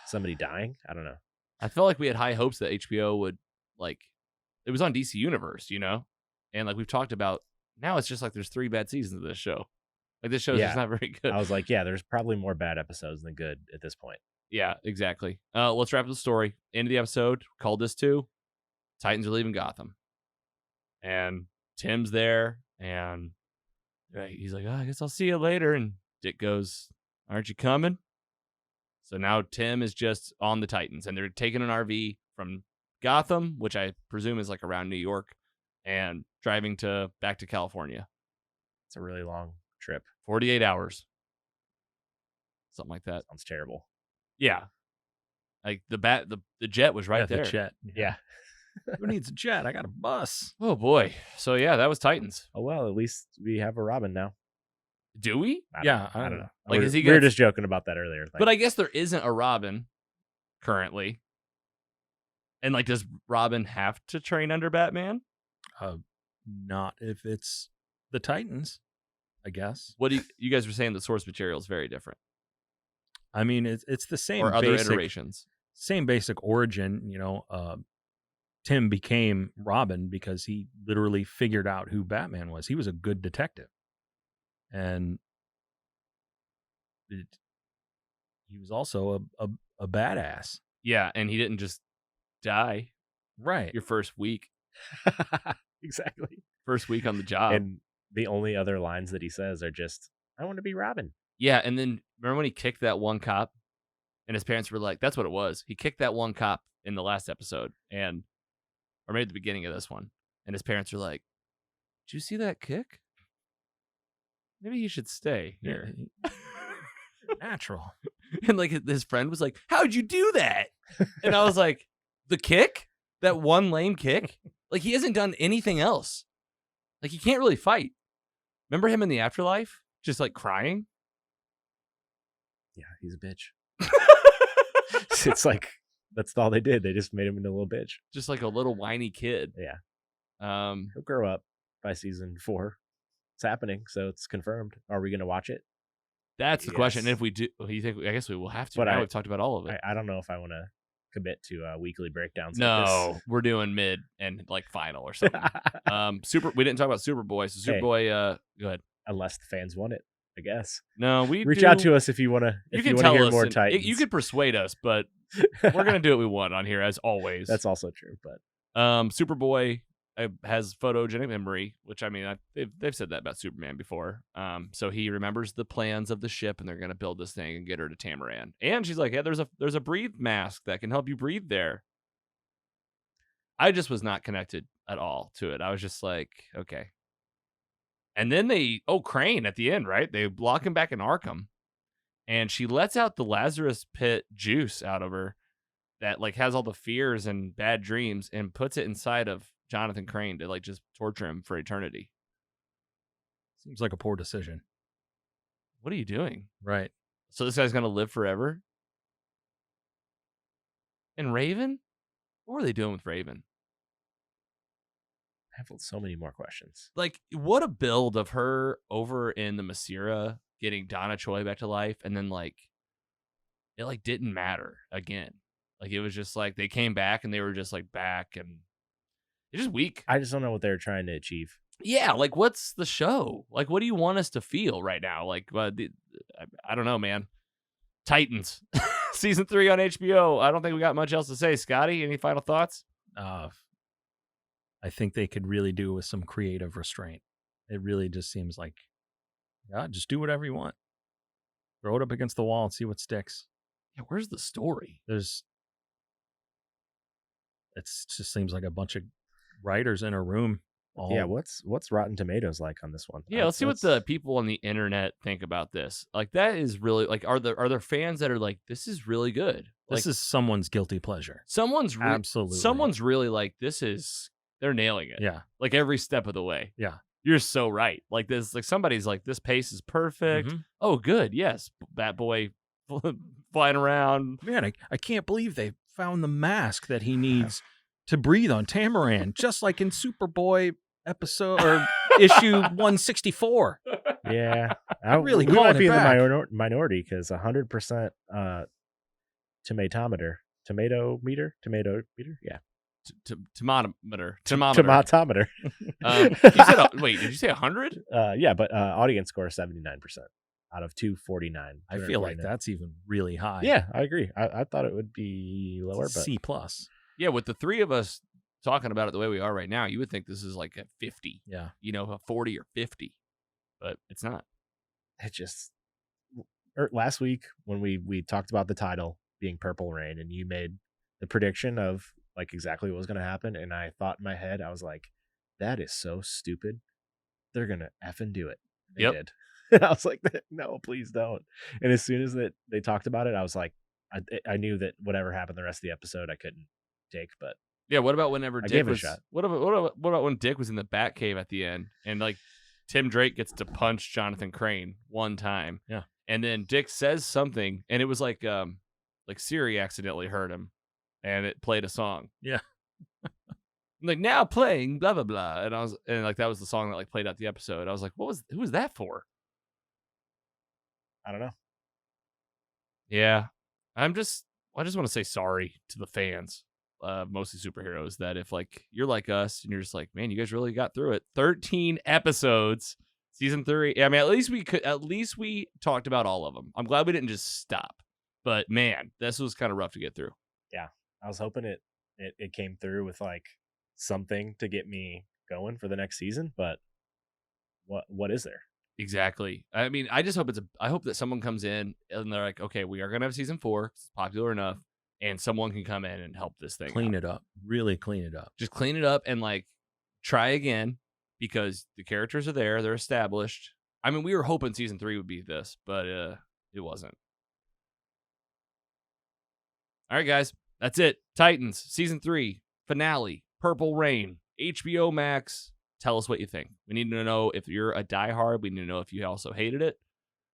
somebody dying? I don't know. I felt like we had high hopes that HBO would, like, it was on DC Universe, you know? And like we've talked about, now it's just like there's 3 bad seasons of this show. Like, this show is just not very good. I was like, yeah, there's probably more bad episodes than good at this point. Yeah, exactly. Let's wrap up the story. End of the episode. Called this too. Titans are leaving Gotham. And Tim's there. And he's like, I guess I'll see you later. And Dick goes, aren't you coming? So now Tim is just on the Titans. And they're taking an RV from Gotham, which I presume is like around New York, and driving back to California. It's a really long trip. 48 hours. Something like that. Sounds terrible. Yeah. Like the jet was right there. The jet. Yeah. Who needs a jet? I got a bus. Oh boy. So yeah, that was Titans. Oh, well, at least we have a Robin now. Do we? I Yeah, don't know. Like, we is he we were gonna- just joking about that earlier. Like, But I guess there isn't a Robin currently. And like, does Robin have to train under Batman? Not if it's the Titans, I guess. What do you guys were saying? The source material is very different, I mean, it's the same or other basic, iterations. same basic origin. You know, Tim became Robin because he literally figured out who Batman was. He was a good detective, and he was also a badass. Yeah, and he didn't just die Right. your first week exactly. on the job. And the only other lines that he says are just, I want to be Robin. Yeah, and then remember when he kicked that one cop, and his parents were like, "That's what it was." He kicked that one cop in the last episode, or maybe the beginning of this one, and his parents were like, "Did you see that kick? Maybe you should stay here." Natural. And like his friend was like, "How'd you do that?" And I was like, "The kick? That one lame kick? Like, he hasn't done anything else. Like, he can't really fight." Remember him in the afterlife, just like crying? Yeah, he's a bitch. It's like, that's all they did. They just made him into a little bitch. Just like a little whiny kid. Yeah. He'll grow up by season 4. It's happening, so it's confirmed. Are we going to watch it? That's the question. And Yes. if we do, you think? I guess we will have to. But Now we've talked about all of it. I don't know if I want to commit to weekly breakdowns. No, we're doing mid and like final or something. Like this. We didn't talk about Superboy. So Hey. Superboy, go ahead. Unless the fans want it, I guess. No, we Reach do- out to us if you want to. You If can you want tell to hear us. more and- Titans, you could persuade us, but we're gonna do what we want on here as always. That's also true, but Superboy has photogenic memory, which I mean, they've said that about Superman before. So he remembers the plans of the ship, and they're gonna build this thing and get her to Tamaran. And she's like, "Yeah, there's a breathe mask that can help you breathe there." I just was not connected at all to it. I was just like, okay. And then Crane at the end, right? They lock him back in Arkham, and she lets out the Lazarus Pit juice out of her that like has all the fears and bad dreams, and puts it inside of Jonathan Crane to like just torture him for eternity. Seems like a poor decision. what are you doing? Right. So this guy's gonna live forever? And Raven? What were they doing with Raven? I have so many more questions. Like, what a build of her over in the Masira getting Donna Choi back to life, and then like it like didn't matter again. Like it was just like they came back and they were just like back, and it's just weak. I just don't know what they're trying to achieve. Yeah, like what's the show? Like, what do you want us to feel right now? Like, I don't know, man. Titans season 3 on HBO. I don't think we got much else to say. Scotty, any final thoughts? I think they could really do with some creative restraint. It really just seems like, yeah, just do whatever you want. Throw it up against the wall and see what sticks. Yeah, where's the story? It just seems like a bunch of writers in a room. Yeah, what's Rotten Tomatoes like on this one? Yeah, let's see what the people on the internet think about this. Like, that is really like, are there fans that are like, this is really good? This is someone's guilty pleasure. Absolutely. Someone's really like, they're nailing it. Yeah. Like every step of the way. Yeah. You're so right. Like this, like somebody's like, this pace is perfect. Mm-hmm. Oh, good. Yes. Batboy flying around. Man, I can't believe they found the mask that he needs to breathe on Tamaran, just like in Superboy episode or issue 164. Yeah. Really we might calling be it in back. the minority because 100% tomato meter. Yeah. Thermometer. Tomatometer. You said, wait, did you say 100? Yeah, but audience score is 79% out of 249. I feel like that's even really high. Yeah, I agree. I thought it would be lower, but C+. Yeah, with the three of us talking about it the way we are right now, you would think this is like a 50. Yeah. You know, a 40 or 50. But it's not. it just last week when we talked about the title being Purple Rain and you made the prediction of like exactly what was going to happen, and I thought in my head, I was like, that is so stupid. They're going to effing do it. They did. And I was like, no, please don't. And as soon as they talked about it, I was like, I knew that whatever happened the rest of the episode, I couldn't take. But yeah, what about whenever Dick gave it a was? shot. What about when Dick was in the Batcave at the end, and like Tim Drake gets to punch Jonathan Crane one time, Yeah, and then Dick says something, and it was like Siri accidentally heard him, and it played a song. Yeah. Like now playing blah blah blah, and like that was the song that like played out the episode. I was like, who was that for? I don't know. Yeah, I just want to say sorry to the fans, mostly superheroes, that if like you're like us and you're just like, man, you guys really got through it. 13 episodes, season 3. I mean, at least we talked about all of them. I'm glad we didn't just stop. But man, this was kind of rough to get through. Yeah, I was hoping it came through with like something to get me going for the next season, but what is there? Exactly. I mean, I just hope I hope that someone comes in and they're like, okay, we are gonna have season 4. It's popular enough, and someone can come in and help this thing clean it up, really clean it up. Just clean it up and like try again, because the characters are there, they're established. I mean, we were hoping season 3 would be this, but it wasn't. All right, guys, that's it. Titans season 3 finale, Purple Rain, HBO Max. Tell us what you think. We need to know if you're a diehard. We need to know if you also hated it.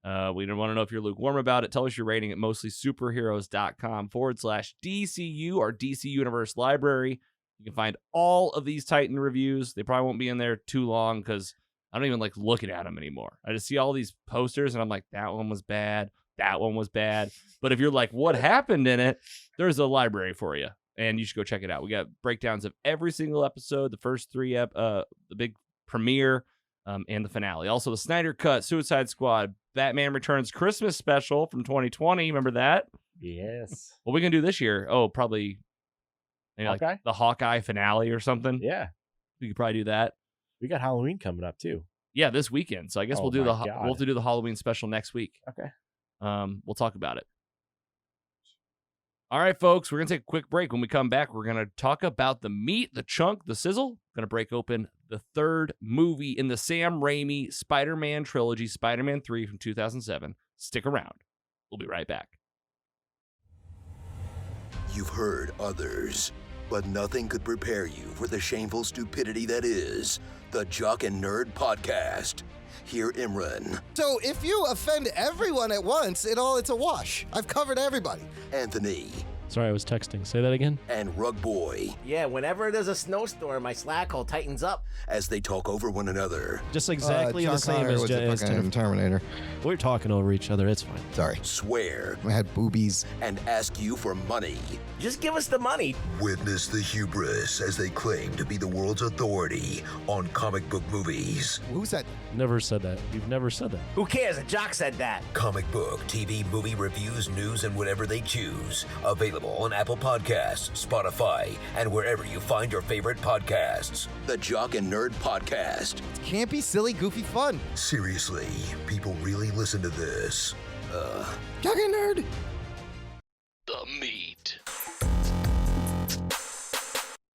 We want to know if you're lukewarm about it. Tell us your rating at mostlysuperheroes.com/DCU, or DC Universe Library. You can find all of these Titan reviews. They probably won't be in there too long because I don't even like looking at them anymore. I just see all these posters and I'm like, that one was bad. That one was bad. But if you're like, what happened in it? There's a library for you. And you should go check it out. We got breakdowns of every single episode, the first 3, the big premiere, and the finale. Also, the Snyder Cut, Suicide Squad, Batman Returns Christmas special from 2020. Remember that? Yes. What we can do this year? Oh, probably maybe Hawkeye? like the Hawkeye finale or something. Yeah. We could probably do that. We got Halloween coming up too. Yeah, this weekend. So I guess we'll do my we'll God. have to do the Halloween special next week. Okay. We'll talk about it. All right, folks, we're going to take a quick break. When we come back, we're going to talk about the meat, the chunk, the sizzle. Going to break open the 3rd movie in the Sam Raimi Spider-Man trilogy, Spider-Man 3 from 2007. Stick around. We'll be right back. You've heard others. but nothing could prepare you for the shameful stupidity that is the Jock and Nerd Podcast. Hear Imran. So if you offend everyone at once, it's a wash. I've covered everybody. Anthony. Sorry, I was texting. Say that again. And Rug Boy. Yeah, whenever there's a snowstorm, my slack hole tightens up. As they talk over one another. Just exactly John the same Connor as was the fucking Terminator. We're talking over each other. It's fine. Sorry. Swear. I had boobies. And ask you for money. Just give us the money. Witness the hubris as they claim to be the world's authority on comic book movies. Who said? Never said that. You've never said that. Who cares? A jock said that. Comic book, TV, movie reviews, news, and whatever they choose. Available on Apple Podcasts, Spotify, and wherever you find your favorite podcasts. The Jock and Nerd Podcast. It can't be silly, goofy fun. Seriously, people really listen to this. Jock and Nerd. The meat.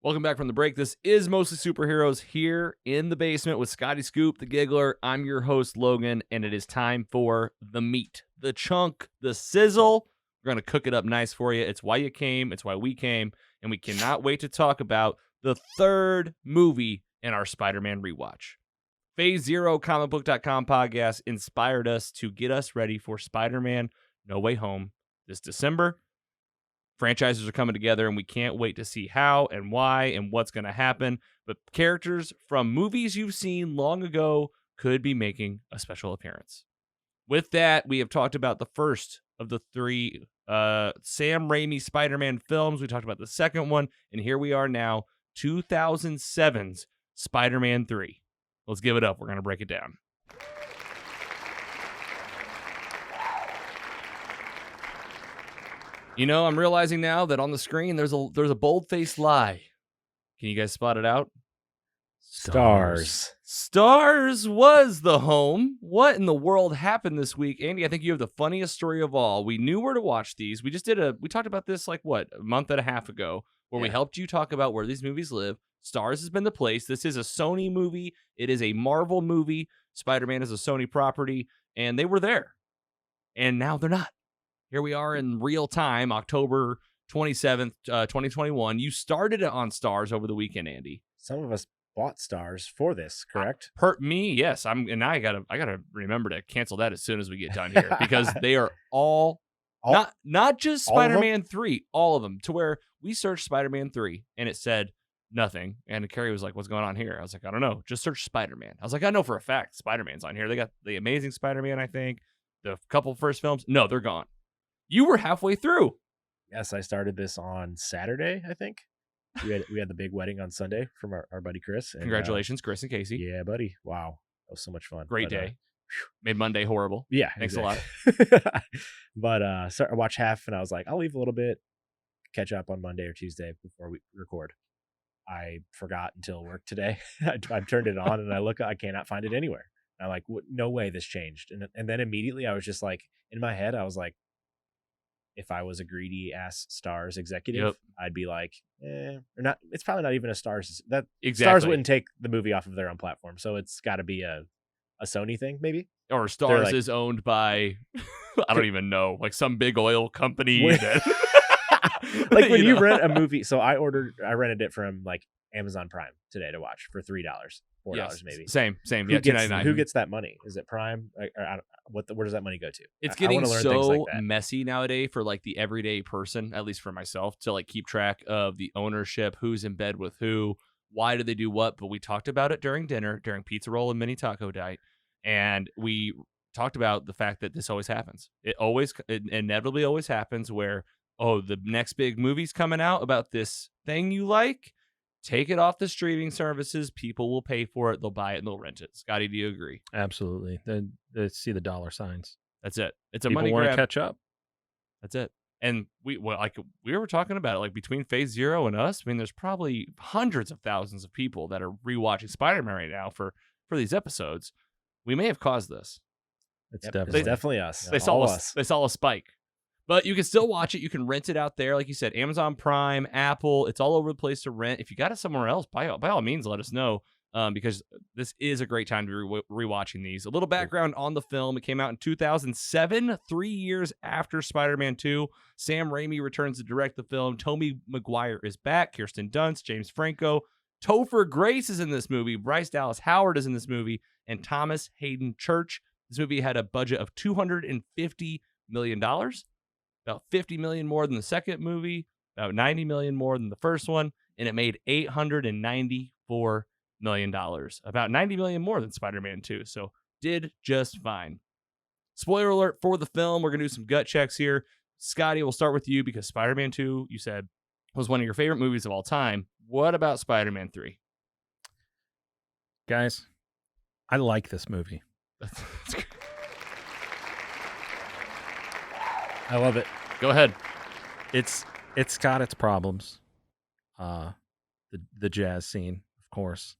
Welcome back from the break. This is Mostly Superheroes here in the basement with Scotty Scoop, the Giggler. I'm your host, Logan, and it is time for the meat, the chunk, the sizzle. We're going to cook it up nice for you. It's why you came. It's why we came. And we cannot wait to talk about the third movie in our Spider-Man rewatch. Phase Zero comicbook.com podcast inspired us to get us ready for Spider-Man No Way Home this December. Franchises are coming together, and we can't wait to see how and why and what's going to happen. But characters from movies you've seen long ago could be making a special appearance. With that, we have talked about the first of the three Sam Raimi Spider-Man films. We talked about the second one, and here we are now, 2007's Spider-Man 3. Let's give it up. We're going to break it down. You know, I'm realizing now that on the screen there's a bold-faced lie. Can you guys spot it out? Stars. Stars was the home. What in the world happened this week? Andy, I think you have the funniest story of all. We knew where to watch these. We talked about this a month and a half ago, where we helped you talk about where these movies live. Stars has been the place. This is a Sony movie. It is a Marvel movie. Spider-Man is a Sony property, and they were there. And now they're not. Here we are in real time, October 27th, 2021. You started it on Stars over the weekend, Andy. Some of us bought Stars for this, correct? Me, yes. And now I gotta remember to cancel that as soon as we get done here because they are all not just Spider-Man 3, all of them. To where we searched Spider-Man 3 and it said nothing. And Carrie was like, "What's going on here?" I was like, "I don't know. Just search Spider-Man." I was like, "I know for a fact Spider-Man's on here. They got the Amazing Spider-Man, I think, the couple first films. No, they're gone." You were halfway through. Yes, I started this on Saturday, I think. We had the big wedding on Sunday from our buddy Chris. And, Congratulations, Chris and Casey. Yeah, buddy. Wow. That was so much fun. Great day. Made Monday horrible. Yeah. Thanks a lot. But I watched half and I was like, I'll leave a little bit, catch up on Monday or Tuesday before we record. I forgot until work today. I turned it on and I cannot find it anywhere. And I'm like, no way this changed. And then immediately I was just like, in my head, I was like, if I was a greedy ass Stars executive, I'd be like, or not. It's probably not even a Stars. That exactly. Stars wouldn't take the movie off of their own platform, so it's got to be a Sony thing, maybe. Or Stars is owned by, I don't even know, like some big oil company. Like when you rent a movie. So I rented it from like Amazon Prime today to watch for $3, $4 maybe. Same. Yeah, $2.99. Who gets that money? Is it Prime? Where does that money go to? It's getting so messy nowadays for like the everyday person, at least for myself, to like keep track of the ownership, who's in bed with who, why do they do what. But we talked about it during dinner, during Pizza Roll and Mini Taco Night, and we talked about the fact that this always happens. It inevitably always happens where, the next big movie's coming out about this thing you like. Take it off the streaming services. People will pay for it. They'll buy it and they'll rent it. Scotty, do you agree? Absolutely. They see the dollar signs. That's it. It's a People money want grab. to catch up. That's it. And we were talking about it, like between Phase Zero and us. I mean, there's probably hundreds of thousands of people that are rewatching Spider-Man right now for these episodes. We may have caused this. It's definitely us. They saw a spike. But you can still watch it. You can rent it out there. Like you said, Amazon Prime, Apple, it's all over the place to rent. If you got it somewhere else, by all means, let us know. because this is a great time to be rewatching these. A little background on the film. It came out in 2007, 3 years after Spider-Man 2. Sam Raimi returns to direct the film. Tobey Maguire is back. Kirsten Dunst, James Franco, Topher Grace is in this movie. Bryce Dallas Howard is in this movie. And Thomas Hayden Church. This movie had a budget of $250 million. About $50 million more than the second movie. About $90 million more than the first one. And it made $894 million. About $90 million more than Spider-Man 2. So did just fine. Spoiler alert for the film. We're going to do some gut checks here. Scotty, we'll start with you because Spider-Man 2, you said, was one of your favorite movies of all time. What about Spider-Man 3? Guys, I like this movie. I love it. Go ahead. It's got its problems. The jazz scene, of course.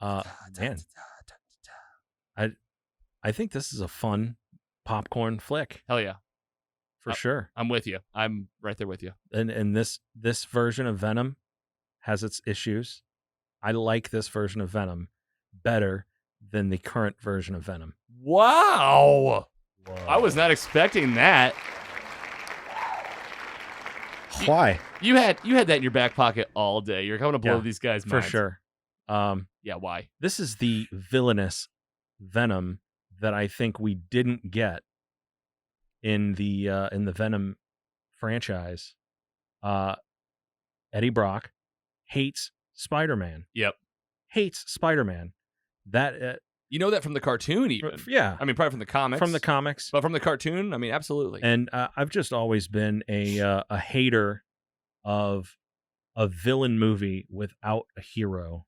Man, I think this is a fun popcorn flick Hell yeah. for sure. I'm with you. I'm right there with you. And this version of Venom has its issues. I like this version of Venom better than the current version of Venom. Wow. I was not expecting that. Why? You had that in your back pocket all day. You're coming to blow Yeah, these guys' For minds. sure. Yeah, why? This is the villainous Venom that I think we didn't get in the Venom franchise. Eddie Brock hates Spider-Man. Yep. Hates Spider-Man. That You know that from the cartoon even. yeah, I mean, probably from the comics. from the comics. But from the cartoon, I mean, absolutely. And I've just always been a hater of a villain movie without a hero.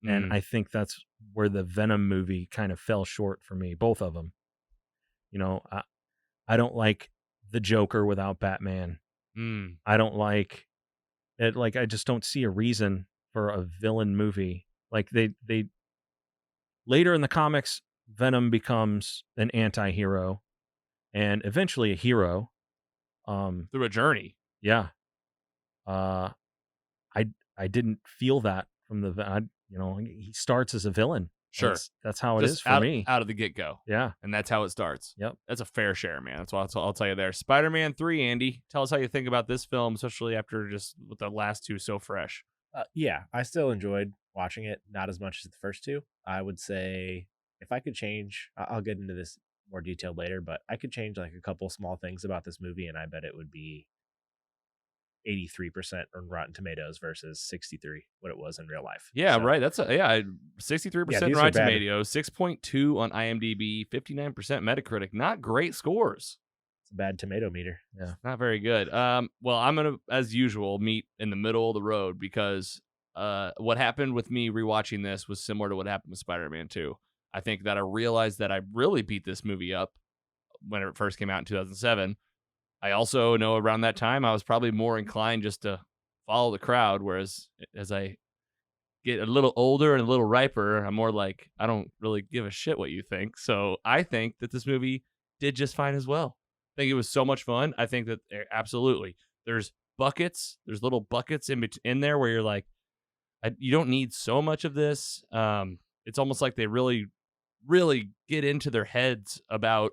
And I think that's where the Venom movie kind of fell short for me, both of them. You know, I don't like the Joker without Batman. I don't like it. Like, I just don't see a reason for a villain movie. Like they later in the comics, Venom becomes an anti-hero and eventually a hero. Through a journey. Yeah. I didn't feel that from he starts as a villain. Sure. That's how it Just is for me. Out of the get-go. Yeah. And that's how it starts. Yep. That's a fair share, man. That's what I'll tell you there. Spider-Man 3, Andy. Tell us how you think about this film, especially after just with the last two so fresh. Yeah, I still enjoyed watching it. Not as much as the first two. I would say if I could change, I'll get into this more detailed later, but I could change like a couple small things about this movie, and I bet it would be 83% on Rotten Tomatoes versus 63 what it was in real life. Yeah, So, right. That's 63% Yeah, these are Rotten bad. Tomatoes, 6.2 on IMDb, 59% Metacritic. Not great scores. It's a bad tomato meter. Not very good. Well, I'm gonna, as usual, meet in the middle of the road because what happened with me rewatching this was similar to what happened with Spider-Man 2. I think that I realized that I really beat this movie up when it first came out in 2007. I also know around that time I was probably more inclined just to follow the crowd, whereas as I get a little older and a little riper, I'm more like, I don't really give a shit what you think. So I think that this movie did just fine as well. I think it was so much fun. I think that absolutely there's little buckets in there where you're like, you don't need so much of this. It's almost like they really, really get into their heads about,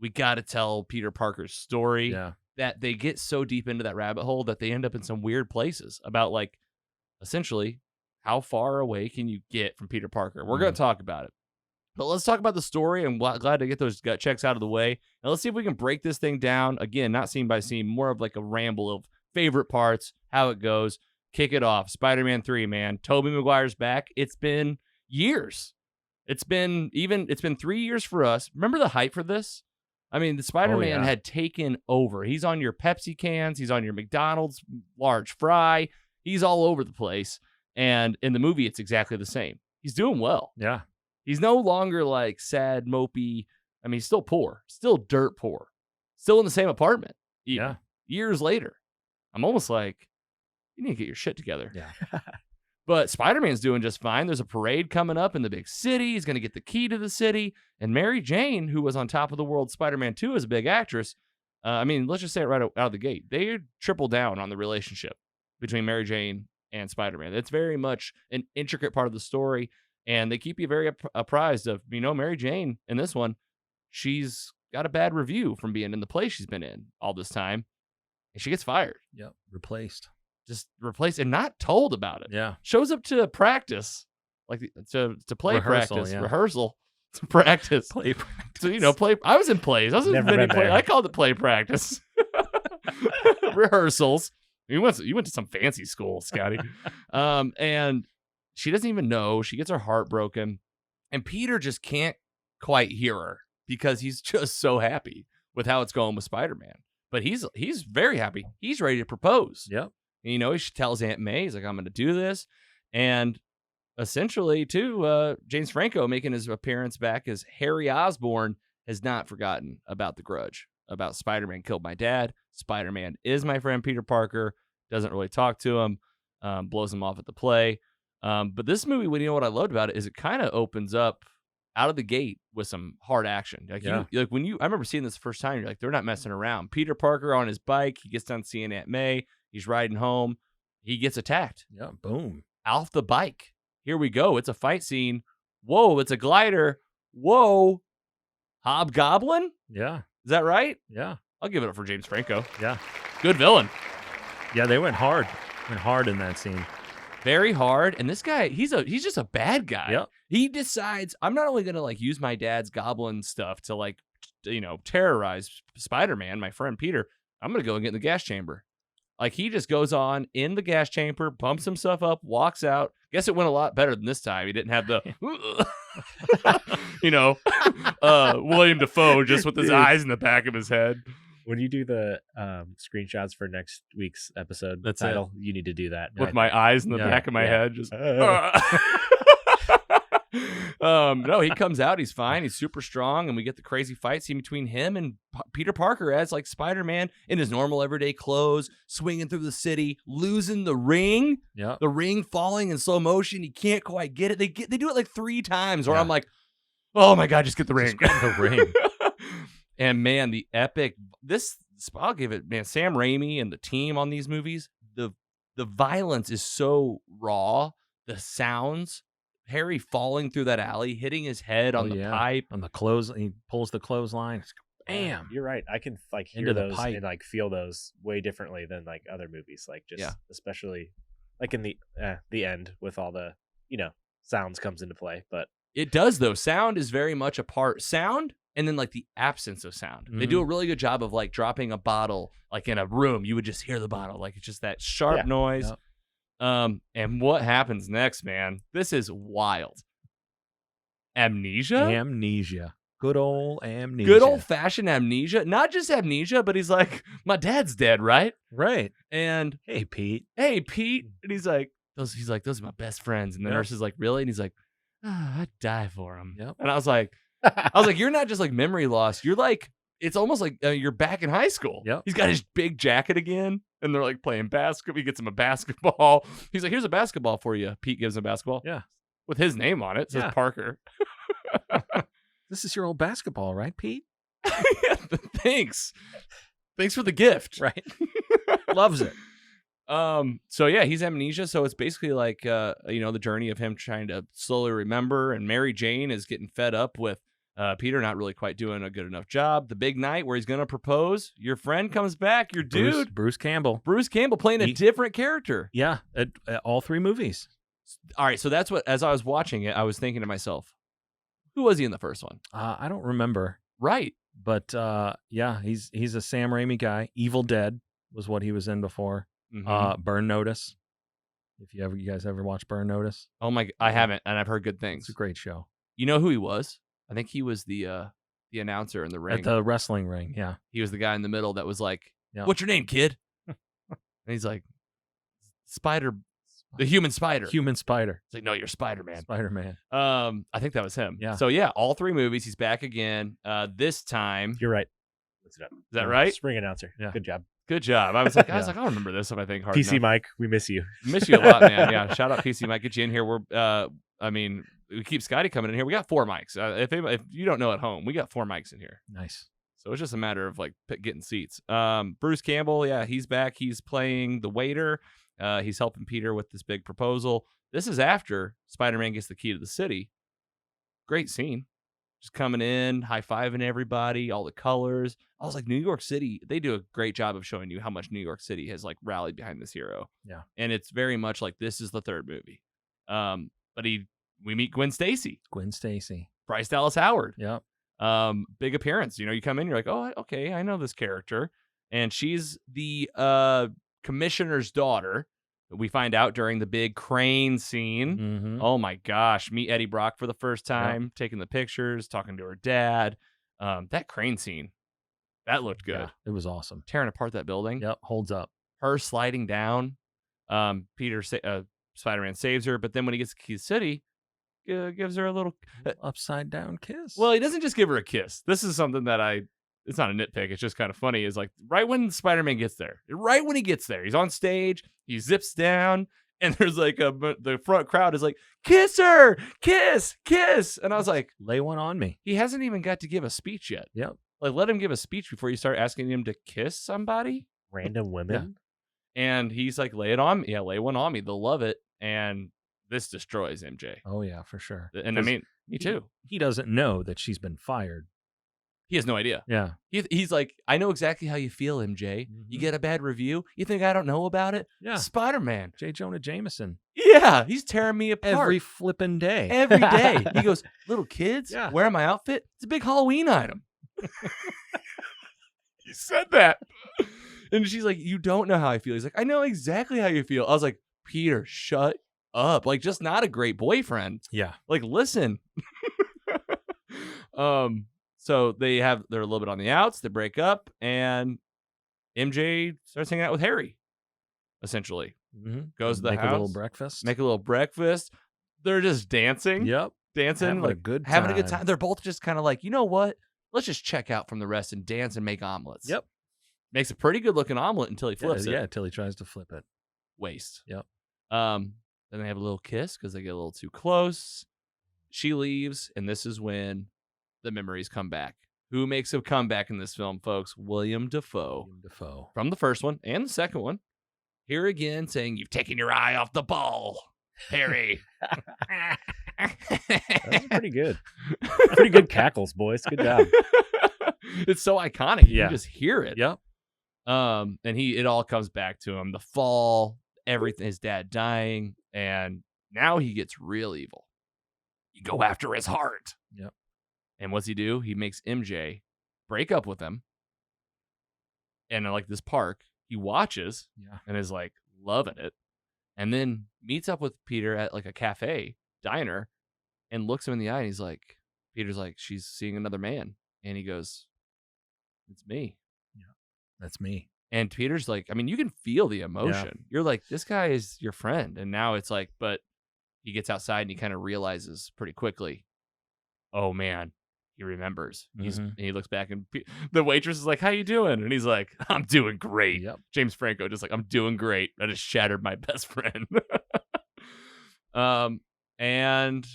we got to tell Peter Parker's story. Yeah. That they get so deep into that rabbit hole that they end up in some weird places about, like, essentially, how far away can you get from Peter Parker? We're going to talk about it. But let's talk about the story. I'm glad to get those gut checks out of the way. And let's see if we can break this thing down. Again, not scene by scene, more of like a ramble of favorite parts, how it goes. Kick it off. Spider-Man 3, man. Tobey Maguire's back. It's been years. It's been 3 years for us. Remember the hype for this? I mean, the Spider-Man had taken over. He's on your Pepsi cans. He's on your McDonald's large fry. He's all over the place. And in the movie, it's exactly the same. He's doing well. Yeah. He's no longer like sad, mopey. I mean, he's still poor, still dirt poor, still in the same apartment. Even, Yeah. Years later, I'm almost like, you need to get your shit together. Yeah. But Spider-Man's doing just fine. There's a parade coming up in the big city. He's going to get the key to the city. And Mary Jane, who was on top of the world Spider-Man 2 as a big actress, I mean, let's just say it right out of the gate. They triple down on the relationship between Mary Jane and Spider-Man. It's very much an intricate part of the story, and they keep you very apprised of, Mary Jane in this one. She's got a bad review from being in the place she's been in all this time, and she gets fired. Yep. Replaced. Just replaced and not told about it. Yeah. Shows up to practice, like to play Rehearsal, practice, yeah. rehearsal to practice. Play practice. So, play. I was in plays. I was in Never many been plays. there. I called it play practice. Rehearsals. You went to some fancy school, Scotty. And she doesn't even know. She gets her heart broken. And Peter just can't quite hear her because he's just so happy with how it's going with Spider-Man. But he's very happy. He's ready to propose. Yep. He tells Aunt May, he's like, I'm going to do this. And essentially, too, James Franco making his appearance back as Harry Osborn has not forgotten about the grudge, about Spider-Man killed my dad. Spider-Man is my friend Peter Parker, doesn't really talk to him, blows him off at the play. But this movie, what I loved about it is it kind of opens up out of the gate with some hard action. I remember seeing this the first time, you're like, they're not messing around. Peter Parker on his bike, he gets done seeing Aunt May, he's riding home, he gets attacked. Yeah, boom. Off the bike. Here we go. It's a fight scene. Whoa, it's a glider. Whoa. Hobgoblin? Yeah. Is that right? Yeah. I'll give it up for James Franco. Yeah. Good villain. Yeah, they went hard. Went hard in that scene. Very hard. And this guy, he's just a bad guy. Yep. He decides, I'm not only going to use my dad's goblin stuff to terrorize Spider-Man, my friend Peter, I'm going to go and get in the gas chamber. He just goes on in the gas chamber, pumps himself up, walks out. Guess it went a lot better than this time. He didn't have the, William Dafoe just with his eyes in the back of his head. When you do the screenshots for next week's episode That's title, you need to do that. With my eyes in the back of my head. Just no, he comes out. He's fine. He's super strong. And we get the crazy fight scene between him and Peter Parker as Spider-Man in his normal everyday clothes, swinging through the city, losing the ring. Yeah. The ring falling in slow motion. He can't quite get it. They do it 3 times where I'm like, oh my God, just get the ring. Just get the ring. And man, the epic, I'll give it, man, Sam Raimi and the team on these movies, the violence is so raw. The sounds, Harry falling through that alley, hitting his head on the pipe. On the he pulls the clothesline. Bam. You're right. I can hear Into the those pipe. and feel those way differently than other movies. Especially in the end with all the sounds comes into play. But it does though. Sound is very much a part. Sound and then the absence of sound. They do a really good job of dropping a bottle in a room. You would just hear the bottle. It's just that sharp noise. Yep. And what happens next, man? This is wild. Amnesia? Good old amnesia. Good old-fashioned amnesia. Not just amnesia, but he's like, my dad's dead, right? Right. And hey, Pete. And he's like, those are my best friends. And the nurse is like, really? And he's like, I'd die for him. Yep. And I was like, you're not just memory loss. You're it's almost like you're back in high school. Yep. He's got his big jacket again. And they're playing basketball. He gets him a basketball. He's like, here's a basketball for you. Pete gives him a basketball. Yeah. With his name on it. It says Parker. This is your old basketball, right, Pete? Thanks. Thanks for the gift. Right. Loves it. So yeah, he's amnesia. So it's basically the journey of him trying to slowly remember. And Mary Jane is getting fed up with Peter not really quite doing a good enough job. The big night where he's going to propose. Your friend comes back. Your dude. Bruce Campbell. Bruce Campbell playing a different character. Yeah. At all 3 movies. All right. So that's what, as I was watching it, I was thinking to myself, who was he in the first one? I don't remember. Right. But he's a Sam Raimi guy. Evil Dead was what he was in before. Mm-hmm. Burn Notice. If you guys ever watch Burn Notice? Oh my! I haven't, and I've heard good things. It's a great show. You know who he was? I think he was the announcer in the ring. At the wrestling ring, yeah. He was the guy in the middle that was like, "What's your name, kid?" And he's like, "Spider, the human spider." Human spider. It's like, "No, you're Spider-Man." Spider-Man. I think that was him. Yeah. So yeah, all 3 movies. He's back again. This time, you're right. What's it up? Is that right? Spring announcer. Yeah. Good job. Good job. I was like, I'll remember this if I think hard PC enough. Mike, we miss you. Miss you a lot, man. Yeah. Shout out PC Mike. Get you in here. We keep Scotty coming in here. We got 4 mics. If you don't know at home, we got 4 mics in here. Nice. So it's just a matter of getting seats. Bruce Campbell, yeah, he's back. He's playing the waiter He's helping Peter with this big proposal. This is after Spider-Man gets the key to the city. Great scene. Just coming in, high-fiving everybody, all the colors. I was like, New York City, they do a great job of showing you how much New York City has like rallied behind this hero. Yeah. And it's very much like this is the third movie. But we meet Gwen Stacy. Gwen Stacy. Bryce Dallas Howard. Yep. Big appearance. You come in, you're like, oh, okay, I know this character. And she's the commissioner's daughter. We find out during the big crane scene. Mm-hmm. Oh my gosh. Meet Eddie Brock for the first time, taking the pictures, talking to her dad. That crane scene, that looked good. Yeah, it was awesome. Tearing apart that building. Yep, holds up. Her sliding down. Spider-Man saves her, but then when he gets to Key City, gives her a little upside down kiss. Well, he doesn't just give her a kiss. This is something that it's not a nitpick. It's just kind of funny. Is like right when Spider-Man gets there, he's on stage, he zips down, and there's like the front crowd is like, kiss her, kiss. And I was like, lay one on me. He hasn't even got to give a speech yet. Yep. Like let him give a speech before you start asking him to kiss somebody. Random women. Yeah. And he's like, lay it on me. Yeah, lay one on me. They'll love it. And this destroys MJ. Oh yeah, for sure. And I mean, me too. He doesn't know that she's been fired. He has no idea. Yeah. He's like, I know exactly how you feel, MJ. You get a bad review. You think I don't know about it? Yeah. Spider-Man. J. Jonah Jameson. Yeah. He's tearing me apart. Every flipping day. Every day. He goes, little kids, Yeah. wearing my outfit. It's a big Halloween item. He said that. And she's like, you don't know how I feel. He's like, I know exactly how you feel. I was like, Peter, shut up. Like, just not a great boyfriend. Yeah. Like, listen. So they're a little bit on the outs. They break up, and MJ starts hanging out with Harry. Essentially, goes to the house, make a little breakfast. They're just dancing. Yep, dancing, having like a good having a good time. They're both just kind of like, you know what? Let's just check out from the rest and dance and make omelets. Yep, makes a pretty good looking omelet until he flips it. Yeah, until he tries to flip it. Waste. Yep. Then they have a little kiss because they get a little too close. She leaves, and this is when the memories come back. Who makes a comeback in this film, folks? William Dafoe. From the first one and the second one. Here again saying, you've taken your eye off the ball, Harry. That's pretty good. Pretty good cackles, boys. Good job. It's so iconic. You Yeah. can just hear it. Yep. And it all comes back to him. The fall, everything, his dad dying, and now he gets real evil. You go after his heart. Yep. And what's he do? He makes MJ break up with him. And in like this park, he watches and is like loving it. And then meets up with Peter at like a cafe, diner, and looks him in the eye. And he's like, Peter's like, she's seeing another man. And he goes, it's me. Yeah, that's me. And Peter's like, I mean, you can feel the emotion. Yeah. You're like, this guy is your friend. And now it's like, but he gets outside and he kind of realizes pretty quickly, oh man, he remembers. And he looks back and the waitress is like, how you doing? And he's like, I'm doing great. Yep. James Franco just like, I'm doing great. I just shattered my best friend. And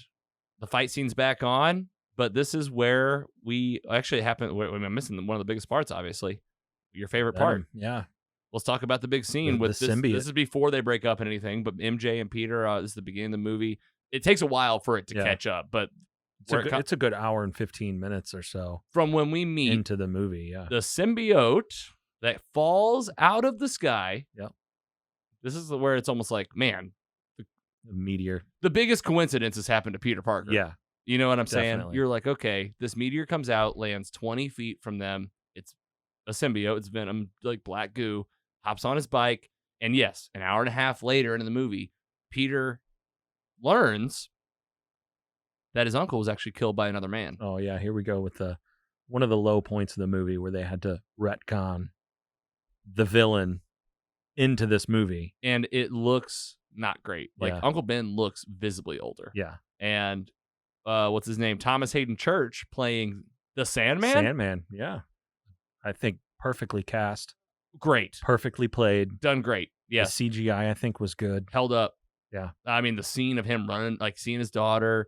the fight scene's back on, but this is where we actually I'm missing one of the biggest parts, obviously. Your favorite part. Yeah. Let's talk about the big scene with the this. symbiote. This is before they break up and anything, but MJ and Peter, this is the beginning of the movie. It takes a while for it to catch up, but it's a good hour and 15 minutes or so from when we meet into the movie. Yeah. the symbiote that falls out of the sky. Yep. This is where it's almost like, man, The meteor. the biggest coincidence has happened to Peter Parker. Yeah. You know what I'm saying? Definitely. You're like, okay, this meteor comes out, lands 20 feet from them. It's a symbiote. It's venom, like black goo, hops on his bike. And yes, an hour and a half later into the movie, Peter learns that his uncle was actually killed by another man. Oh yeah, here we go with one of the low points of the movie where they had to retcon the villain into this movie. And it looks not great. Like Yeah. Uncle Ben looks visibly older. Yeah. And what's his name? Thomas Hayden Church playing the Sandman. Sandman, yeah. I think perfectly cast, Great. perfectly played. Done great. Yes. The CGI I think was good. Held up. Yeah. I mean, the scene of him running, like seeing his daughter,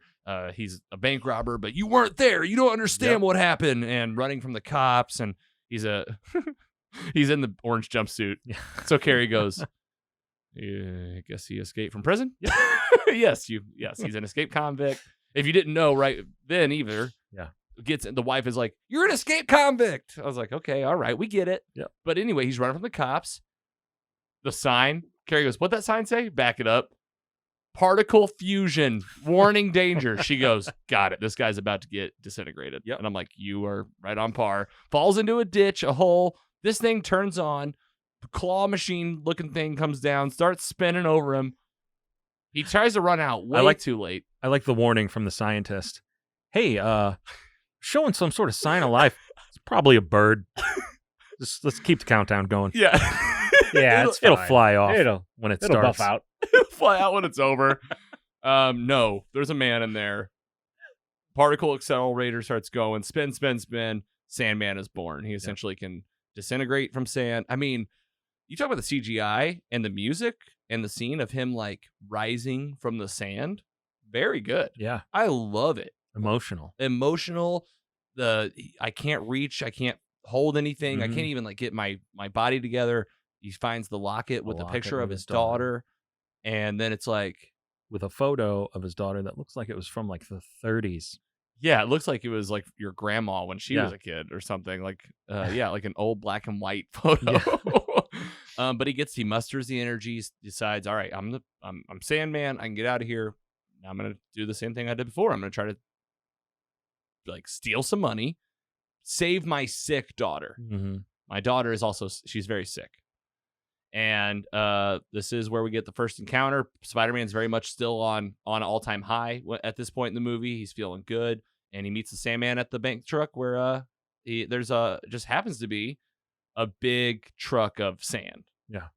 he's a bank robber, but you weren't there. You don't understand Yep. what happened. And running from the cops. And he's in the orange jumpsuit. Yeah. So Carrie goes, I guess he escaped from prison. Yes, he's an escaped convict. If you didn't know right then either, the wife is like, "You're an escaped convict." I was like, "Okay, all right, we get it." Yep. But anyway, he's running from the cops. The sign. Carrie goes, "What that sign say?" Back it up. Particle fusion, warning danger. She goes, "Got it. This guy's about to get disintegrated." Yep. And I'm like, "You are right on par." Falls into a ditch, a hole. This thing turns on. Claw machine looking thing comes down, starts spinning over him. He tries to run out way too late. I like the warning from the scientist. Hey, showing some sort of sign of life. It's probably a bird. Let's keep the countdown going. Yeah. Yeah, it'll fly off when it it'll starts. buff out. It'll fly out when it's over. No, there's a man in there. Particle accelerator starts going. Spin, spin, spin. Sandman is born. He essentially can disintegrate from sand. I mean, you talk about the CGI and the music and the scene of him like rising from the sand. Very good. Yeah. I love it. Emotional. I can't reach. I can't hold anything. I can't even like get my body together. He finds the locket with a picture of his daughter. And then it's like with a photo of his daughter that looks like it was from like the 30s. Yeah, it looks like it was like your grandma when she was a kid or something. Like, like an old black and white photo. But he musters the energies, decides, all right, I'm Sandman. I can get out of here. Now I'm gonna do the same thing I did before. I'm gonna try to like steal some money, save my sick daughter. Mm-hmm. My daughter is she's very sick. And this is where we get the first encounter. Spider-Man's very much still on all-time high at this point in the movie. He's feeling good, and he meets the Sandman at the bank truck where just happens to be a big truck of sand. Yeah.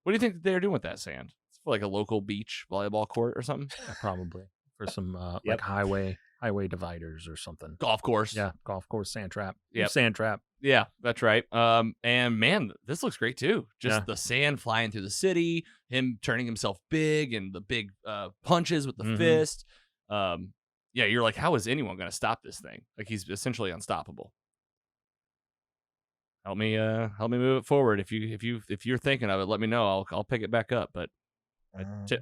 What do you think they're doing with that sand? It's for like a local beach volleyball court or something? Yeah, probably for some like highway dividers or something. Golf course. Yeah, golf course, sand trap. Yep. Sand trap. Yeah, that's right. And man, this looks great too. Just the sand flying through the city, him turning himself big, and the big punches with the fist. You're like, how is anyone going to stop this thing? Like, he's essentially unstoppable. Help me move it forward. If you're thinking of it, let me know. I'll pick it back up. But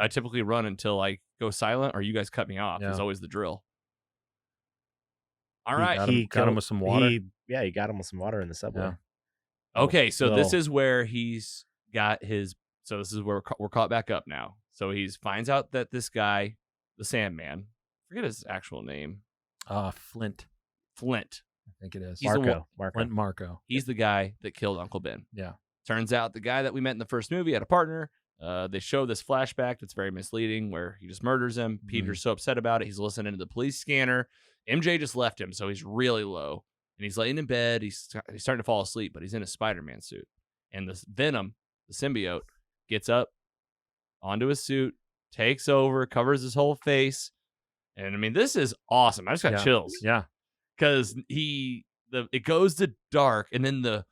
I typically run until I go silent, or you guys cut me off. Is always the drill. All right, he got him with some water. He got him with some water in the subway. Yeah. Okay, so this is where he's got his. So this is where we're caught back up now. So he finds out that this guy, the Sandman, forget his actual name. Flint. I think it is. Marco. Flint Marco. He's the guy that killed Uncle Ben. Yeah. Turns out the guy that we met in the first movie had a partner. They show this flashback that's very misleading where he just murders him. Peter's so upset about it. He's listening to the police scanner. MJ just left him, so he's really low. And he's laying in bed. He's starting to fall asleep, but he's in a Spider-Man suit. And this Venom, the symbiote, gets up onto his suit, takes over, covers his whole face. And I mean, this is awesome. I just got chills. Yeah. Because it goes to dark, and then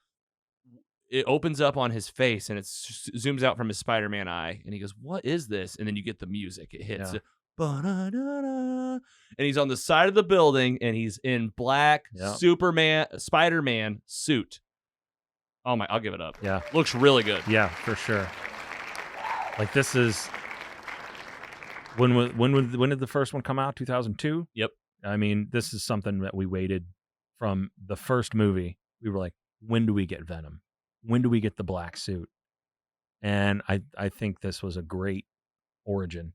it opens up on his face, and it zooms out from his Spider-Man eye, and he goes, "What is this?" And then you get the music. It hits. And he's on the side of the building, and he's in black Spider-Man suit. Oh my! I'll give it up. Yeah, looks really good. Yeah, for sure. Like, this is when did the first one come out? 2002. Yep. I mean, this is something that we waited from the first movie. We were like, when do we get Venom? When do we get the black suit? And I think this was a great origin.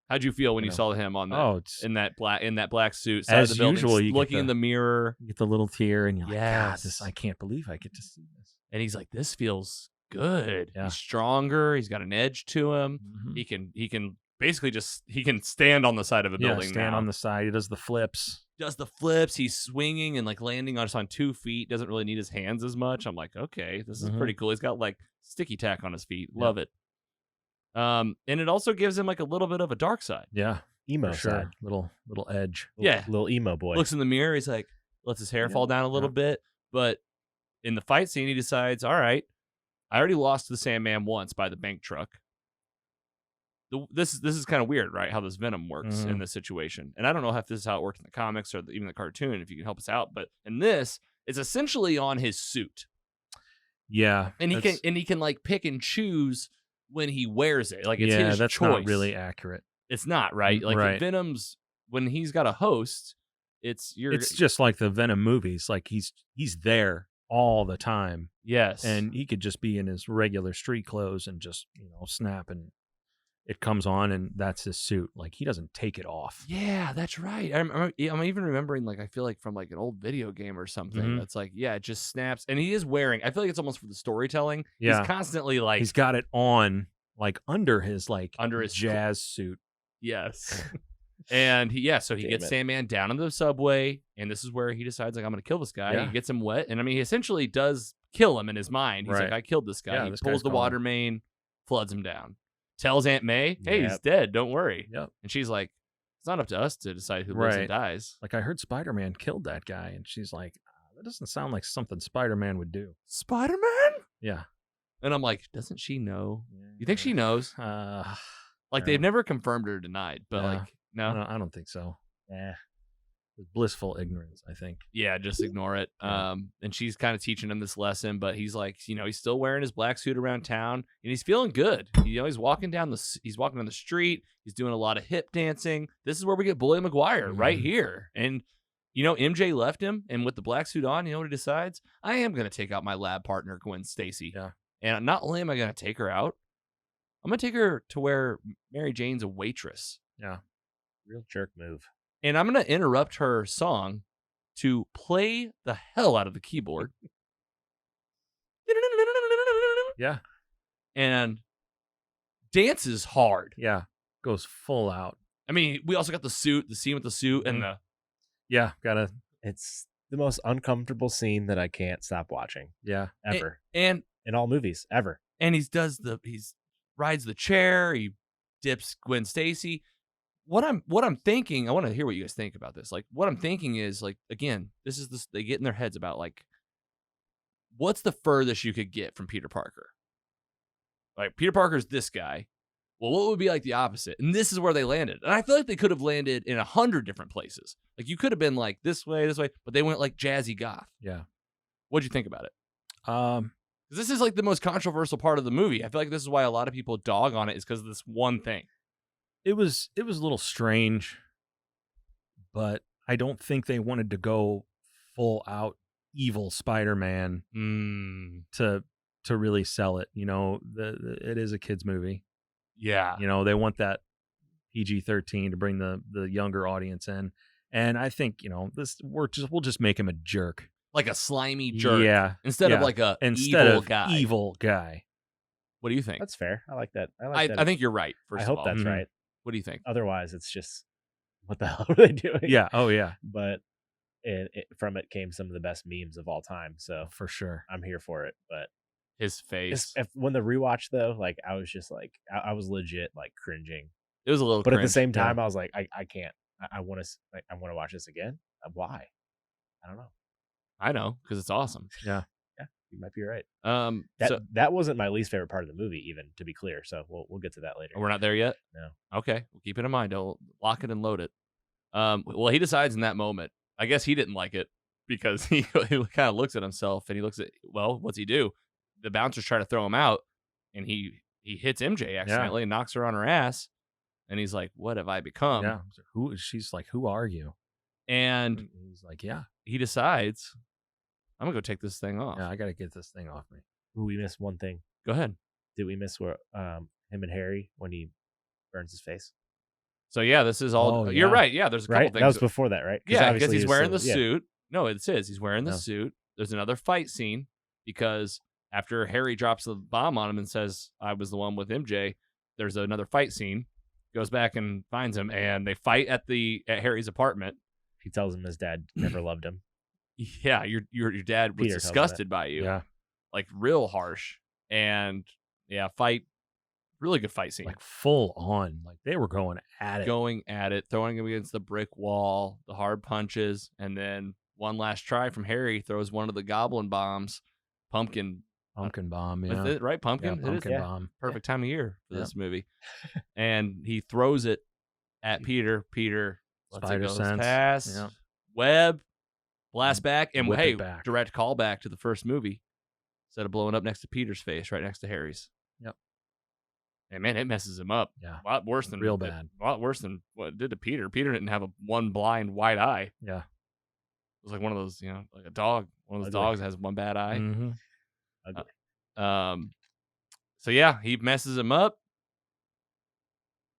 How'd you feel when you saw him on that? In that black suit, side as of the building, usual, you looking in the mirror, you get the little tear, and you're like, yes. God, I can't believe I get to see this. And he's like, this feels good. Yeah. He's stronger. He's got an edge to him. Mm-hmm. He can basically he can stand on the side of a building. Stand on the side. He does the flips. He's swinging and like landing on 2 feet. Doesn't really need his hands as much. I'm like, okay, this is pretty cool. He's got like sticky tack on his feet. Love it. And it also gives him like a little bit of a dark side. Yeah. Emo side. Little edge. Little emo boy. Looks in the mirror. He's like, lets his hair fall down a little bit. But in the fight scene, he decides, all right, I already lost to the Sandman once by the bank truck. This is kind of weird, right? How this Venom works in this situation. And I don't know if this is how it worked in the comics or even the cartoon, if you can help us out. But in this, it's essentially on his suit. Yeah, and he that's- can like pick and choose when he wears it. Like it's yeah, his that's choice. not really accurate. It's not right. Like right. Venom's when he's got a host, it's just like the Venom movies. Like he's there all the time, yes, and he could just be in his regular street clothes and just snap, and it comes on, and that's his suit. Like he doesn't take it off. yeah, that's right. I'm even remembering like I feel like from like an old video game or something. Mhm. That's like it just snaps, and he is wearing. I feel like it's almost for the storytelling. Yeah. He's constantly like He's got it on like under his Under his jazz suit. yes. And so he Damn gets it. Sandman down into the subway, and this is where he decides like I'm gonna kill this guy. Yeah. He gets him wet, and I mean he essentially does kill him in his mind. He's Right. like, I killed this guy. Yeah, he this pulls guy's the gone. water main, floods him down, tells Aunt May, hey, he's Yep. dead, don't worry. Yep. And she's like, it's not up to us to decide who lives and Right. dies. Like I heard Spider-Man killed that guy, and she's like, that doesn't sound like something Spider-Man would do. Spider-Man? Yeah. And I'm like, doesn't she know? You think she knows? Like no. they've never confirmed or denied, but Yeah. like no. I don't think so. Yeah. Blissful ignorance, I think. Yeah, just ignore it. Yeah. And she's kind of teaching him this lesson, but he's like, he's still wearing his black suit around town, and he's feeling good. He's walking down the street. He's doing a lot of hip dancing. This is where we get Bully McGuire right Mhm. here. And MJ left him, and with the black suit on, you know what he decides? I am gonna take out my lab partner Gwen Stacy. Yeah. And not only am I gonna take her out, I'm gonna take her to where Mary Jane's a waitress. Yeah. Real jerk move. And I'm going to interrupt her song to play the hell out of the keyboard. Yeah. And dances hard. Yeah. Goes full out. I mean, we also got the scene with the suit and the. Yeah. Gotta. It's the most uncomfortable scene that I can't stop watching Yeah. ever And in all movies ever. he rides the chair. He dips Gwen Stacy. What I'm thinking, I want to hear what you guys think about this. Like, what I'm thinking is, like, again, they get in their heads about, like, what's the furthest you could get from Peter Parker? Like, Peter Parker's this guy. Well, what would be like the opposite? And this is where they landed. And I feel like they could have landed in 100 different places. Like, you could have been like this way, but they went like jazzy goth. Yeah. What'd you think about it? 'Cause This is like the most controversial part of the movie. I feel like this is why a lot of people dog on it, is because of this one thing. It was a little strange, but I don't think they wanted to go full out evil Spider-Man to really sell it. It is a kids movie. Yeah. They want that PG-13 to bring the younger audience in, and I think we'll just make him a jerk, Like a slimy jerk. Yeah, Instead of yeah. like a instead evil of guy. evil guy. What do you think? That's fair. I like that. I like that. I think you're right. First I of hope all. that's Mhm. right. What do you think? Otherwise, it's just what the hell are they doing? Yeah. Oh yeah, But from it came some of the best memes of all time. So for sure. I'm here for it. But His face. when the rewatch though, like I was just like I was legit like cringing. It was a little. But at the cringe. same time, I was like, I can't. I want to watch this again. Why? I don't know. I know, because it's awesome. Yeah, you might be right. So That wasn't my least favorite part of the movie, even, to be clear. So we'll get to that later. we're not there yet. No. Okay, we'll keep it in mind. Don't lock it and load it. Well, he decides in that moment. I guess he didn't like it because he kind of looks at himself and he looks at, well, what's he do? The bouncers try to throw him out, and he hits MJ accidentally and knocks her on her ass. And he's like, "What have I become?" Yeah. She's like, "Who are you?" And he's like, "Yeah, he decides, I'm gonna go take this thing off. yeah, I got to get this thing off me." Ooh, we missed one thing. Go ahead. Did we miss where him and Harry when he burns his face? So yeah, this is all. Oh, You're yeah. right. Yeah, there's a couple Right, things. that was before that, right? Yeah, because obviously he's he was wearing the still- yeah. suit. No, it says he's wearing the No. suit. There's another fight scene because after Harry drops the bomb on him and says, "I was the one with MJ," there's another fight scene. Goes back and finds him, and they fight at Harry's apartment. He tells him his dad never loved him. Yeah, your dad was Peter tells him disgusted by you. Yeah, Like real harsh. And yeah, fight. Really good fight scene. like full on, like they were going at it. Going at it, throwing him against the brick wall, the hard punches, and then one last try from Harry throws one of the goblin bombs, pumpkin bomb, with yeah, it, right? yeah, Pumpkin, It is pumpkin yeah. bomb. perfect time of year for Yeah. this movie. And he throws it at Peter. Peter lets Spider it go sense. past. Yeah. Web, blast back, and Whip it hey, back. direct callback to the first movie. instead of blowing up next to Peter's face, right next to Harry's. Yep. And man, it messes him up. Yeah. A lot worse than Real bad. A lot worse than what it did to Peter. Peter didn't have one blind white eye. Yeah. It was like one of those, like a dog. One of those Ugly. dogs that has one bad eye. Mm-hmm. Ugly. So yeah, he messes him up.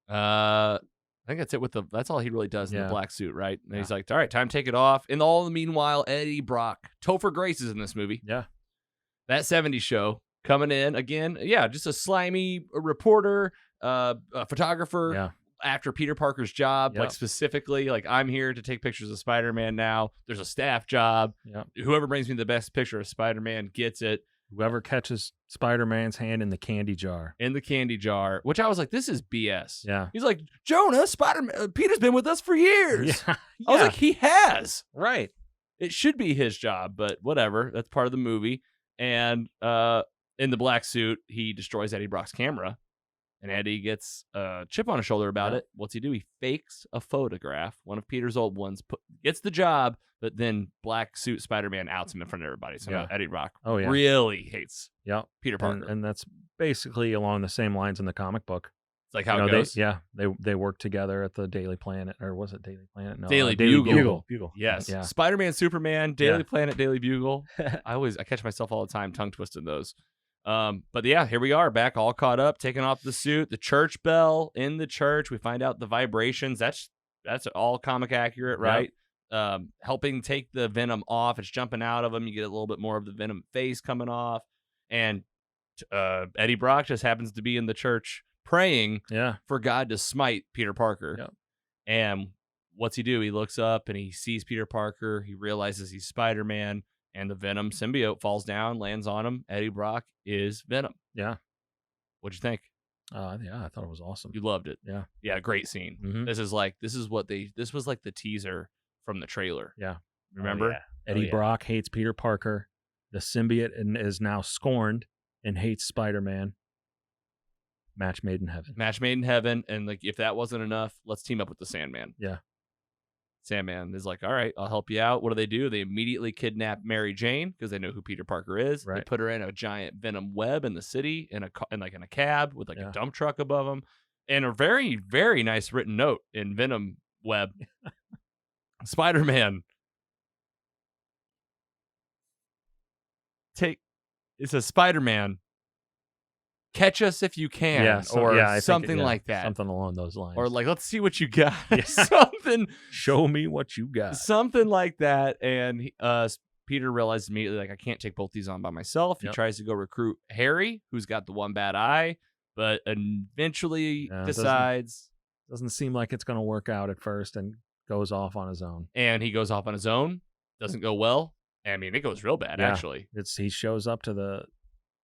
I think that's it that's all he really does in the Yeah. black suit, right? And Yeah. he's like, all right, time to take it off. And all the meanwhile, Eddie Brock, Topher Grace is in this movie. Yeah. That 70s show coming in again. Yeah, just a slimy reporter, a photographer. Yeah. After Peter Parker's job, like Yep. specifically, like I'm here to take pictures of Spider-Man now. There's a staff job. Yep. Whoever brings me the best picture of Spider-Man gets it. Whoever catches Spider-Man's hand in the candy jar. In the candy jar, which I was like, this is BS. Yeah. He's like, Jonah, Spider-Man, Peter's been with us for years. Yeah. I was like, he has. right. It should be his job, but whatever. That's part of the movie. And in the black suit, he destroys Eddie Brock's camera. And Eddie gets a chip on his shoulder about Yeah. it. What's he do? He fakes a photograph, one of Peter's old ones, gets the job, but then black suit Spider-Man outs him in front of everybody. So now Yeah. Eddie Brock Oh, yeah. really hates Yep. Peter Parker. And that's basically along the same lines in the comic book. It's like how You it know, goes. They work together at the Daily Planet, or was it Daily Planet? No, Daily Daily Bugle. Bugle. Yes. Yeah. Spider-Man, Superman, Daily Yeah. Planet, Daily Bugle. I catch myself all the time tongue twisting those. But yeah, here we are back all caught up, taking off the suit, the church bell in the church. We find out the vibrations. That's all comic accurate, right? Helping take the venom off. It's jumping out of him. You get a little bit more of the venom face coming off. And Eddie Brock just happens to be in the church praying Yeah. for God to smite Peter Parker. Yep. And what's he do? He looks up and he sees Peter Parker. He realizes he's Spider-Man, and the Venom symbiote falls down, lands on him. Eddie Brock is Venom. Yeah. What'd you think? Yeah, I thought it was awesome. You loved it. Yeah. Yeah, great scene. Mhm. This was like the teaser from the trailer. Yeah. Remember? Oh, yeah. Eddie yeah. Brock hates Peter Parker. The symbiote is now scorned and hates Spider-Man. Match made in heaven. Match made in heaven. And like, if that wasn't enough, let's team up with the Sandman. Yeah. Sandman is like, all right, I'll help you out. What do? They immediately kidnap Mary Jane because they know who Peter Parker is. They Right. put her in a giant Venom web in the city in a cab with like a dump truck above them, and a very, very nice written note in Venom web. Spider-Man, it says Spider-Man, catch us if you can, I think something like that, Something along those lines. or like, let's see what you got, Yeah. something. show me what you got. Something like that. And Peter realizes immediately, like, I can't take both these on by myself. He Yep. tries to go recruit Harry, who's got the one bad eye, but eventually Yeah, it decides, Doesn't seem like it's going to work out at first, and goes off on his own. and he goes off on his own. Doesn't go well. I mean, it goes real bad, Yeah. actually. He shows up to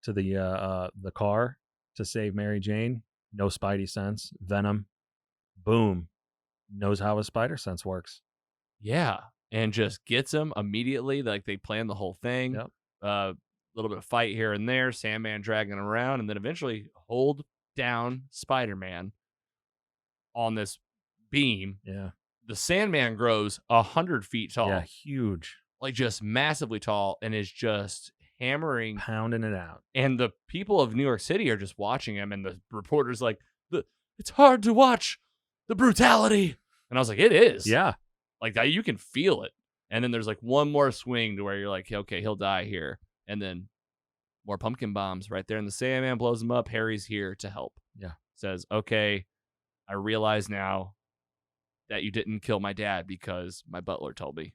the car to save Mary Jane. No Spidey sense. Venom. Boom. Knows how his spider sense works. Yeah. And just gets him immediately. Like, they plan the whole thing. Yep. Little bit of fight here and there. Sandman dragging him around, and then eventually hold down Spider-Man on this beam. Yeah. The Sandman grows 100 feet tall. Yeah. Huge. Like, just massively tall, and is just hammering. Pounding it out. And the people of New York City are just watching him, and the reporter's like, it's hard to watch the brutality. And I was like, it is. Yeah. Like, that, you can feel it. And then there's like one more swing to where you're like, okay, he'll die here. And then more pumpkin bombs right there. And the Sandman blows him up. Harry's here to help. Yeah. Says, okay, I realize now that you didn't kill my dad because my butler told me.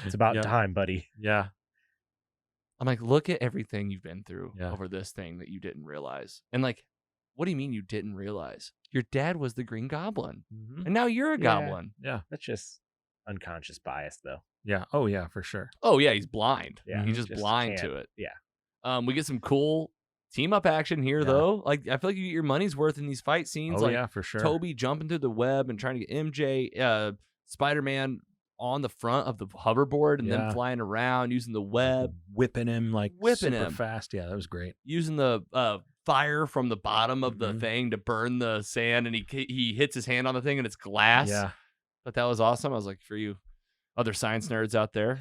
It's about Yeah. time, buddy. Yeah. I'm like, look at everything you've been through Yeah. over this thing that you didn't realize. And like, what do you mean you didn't realize? Your dad was the Green Goblin. Mhm. And now you're a Yeah. goblin. Yeah. That's just unconscious bias, though. Yeah. Oh, yeah, for sure. Oh, yeah, he's blind. Yeah, He's just blind can't- to it. Yeah. We get some cool team up action here, Yeah. though. Like, I feel like you get your money's worth in these fight scenes. Oh, like, yeah, for sure. Toby jumping through the web and trying to get MJ, Spider-Man on the front of the hoverboard and then Yeah. flying around using the web, Whipping him like Whipping super him. fast. Yeah, that was great. using the fire from the bottom of the Mhm. thing to burn the sand, and he hits his hand on the thing and it's glass. Yeah. But that was awesome. I was like, for you other science nerds out there.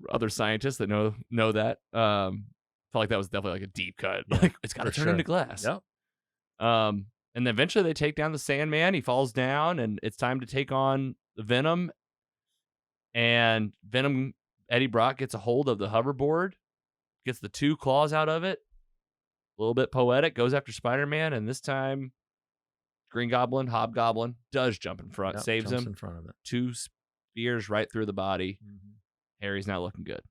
other scientists that know that. Felt like that was definitely like a deep cut. Yeah, Like it's got to for turn sure. into glass. Yep. And then eventually they take down the Sandman. He falls down, and it's time to take on the Venom. And Venom, Eddie Brock gets a hold of the hoverboard, gets the 2 claws out of it. A little bit poetic, goes after Spider-Man, and this time Green Goblin, Hobgoblin does jump in front, Yep, saves jumps him. in front of it. 2 spears right through the body. Mm-hmm. Harry's not looking good.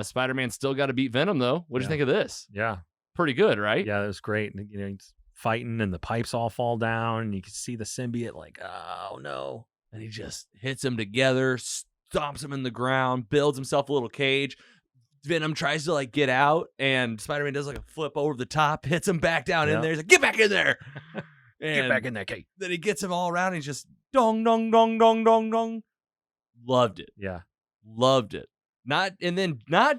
Spider-Man still got to beat Venom, though. What do you think of this? Yeah. Pretty good, right? Yeah, it was great. And, he's fighting and the pipes all fall down and you can see the symbiote like, oh no. And he just hits them together, stomps them in the ground, builds himself a little cage. Venom tries to like get out, and Spider-Man does like a flip over the top, hits him back down in there. He's like, "Get back in there! Get back in that cage." Then he gets him all around. And he's just dong, dong, dong, dong, dong, dong. Loved it. Yeah. Loved it. Not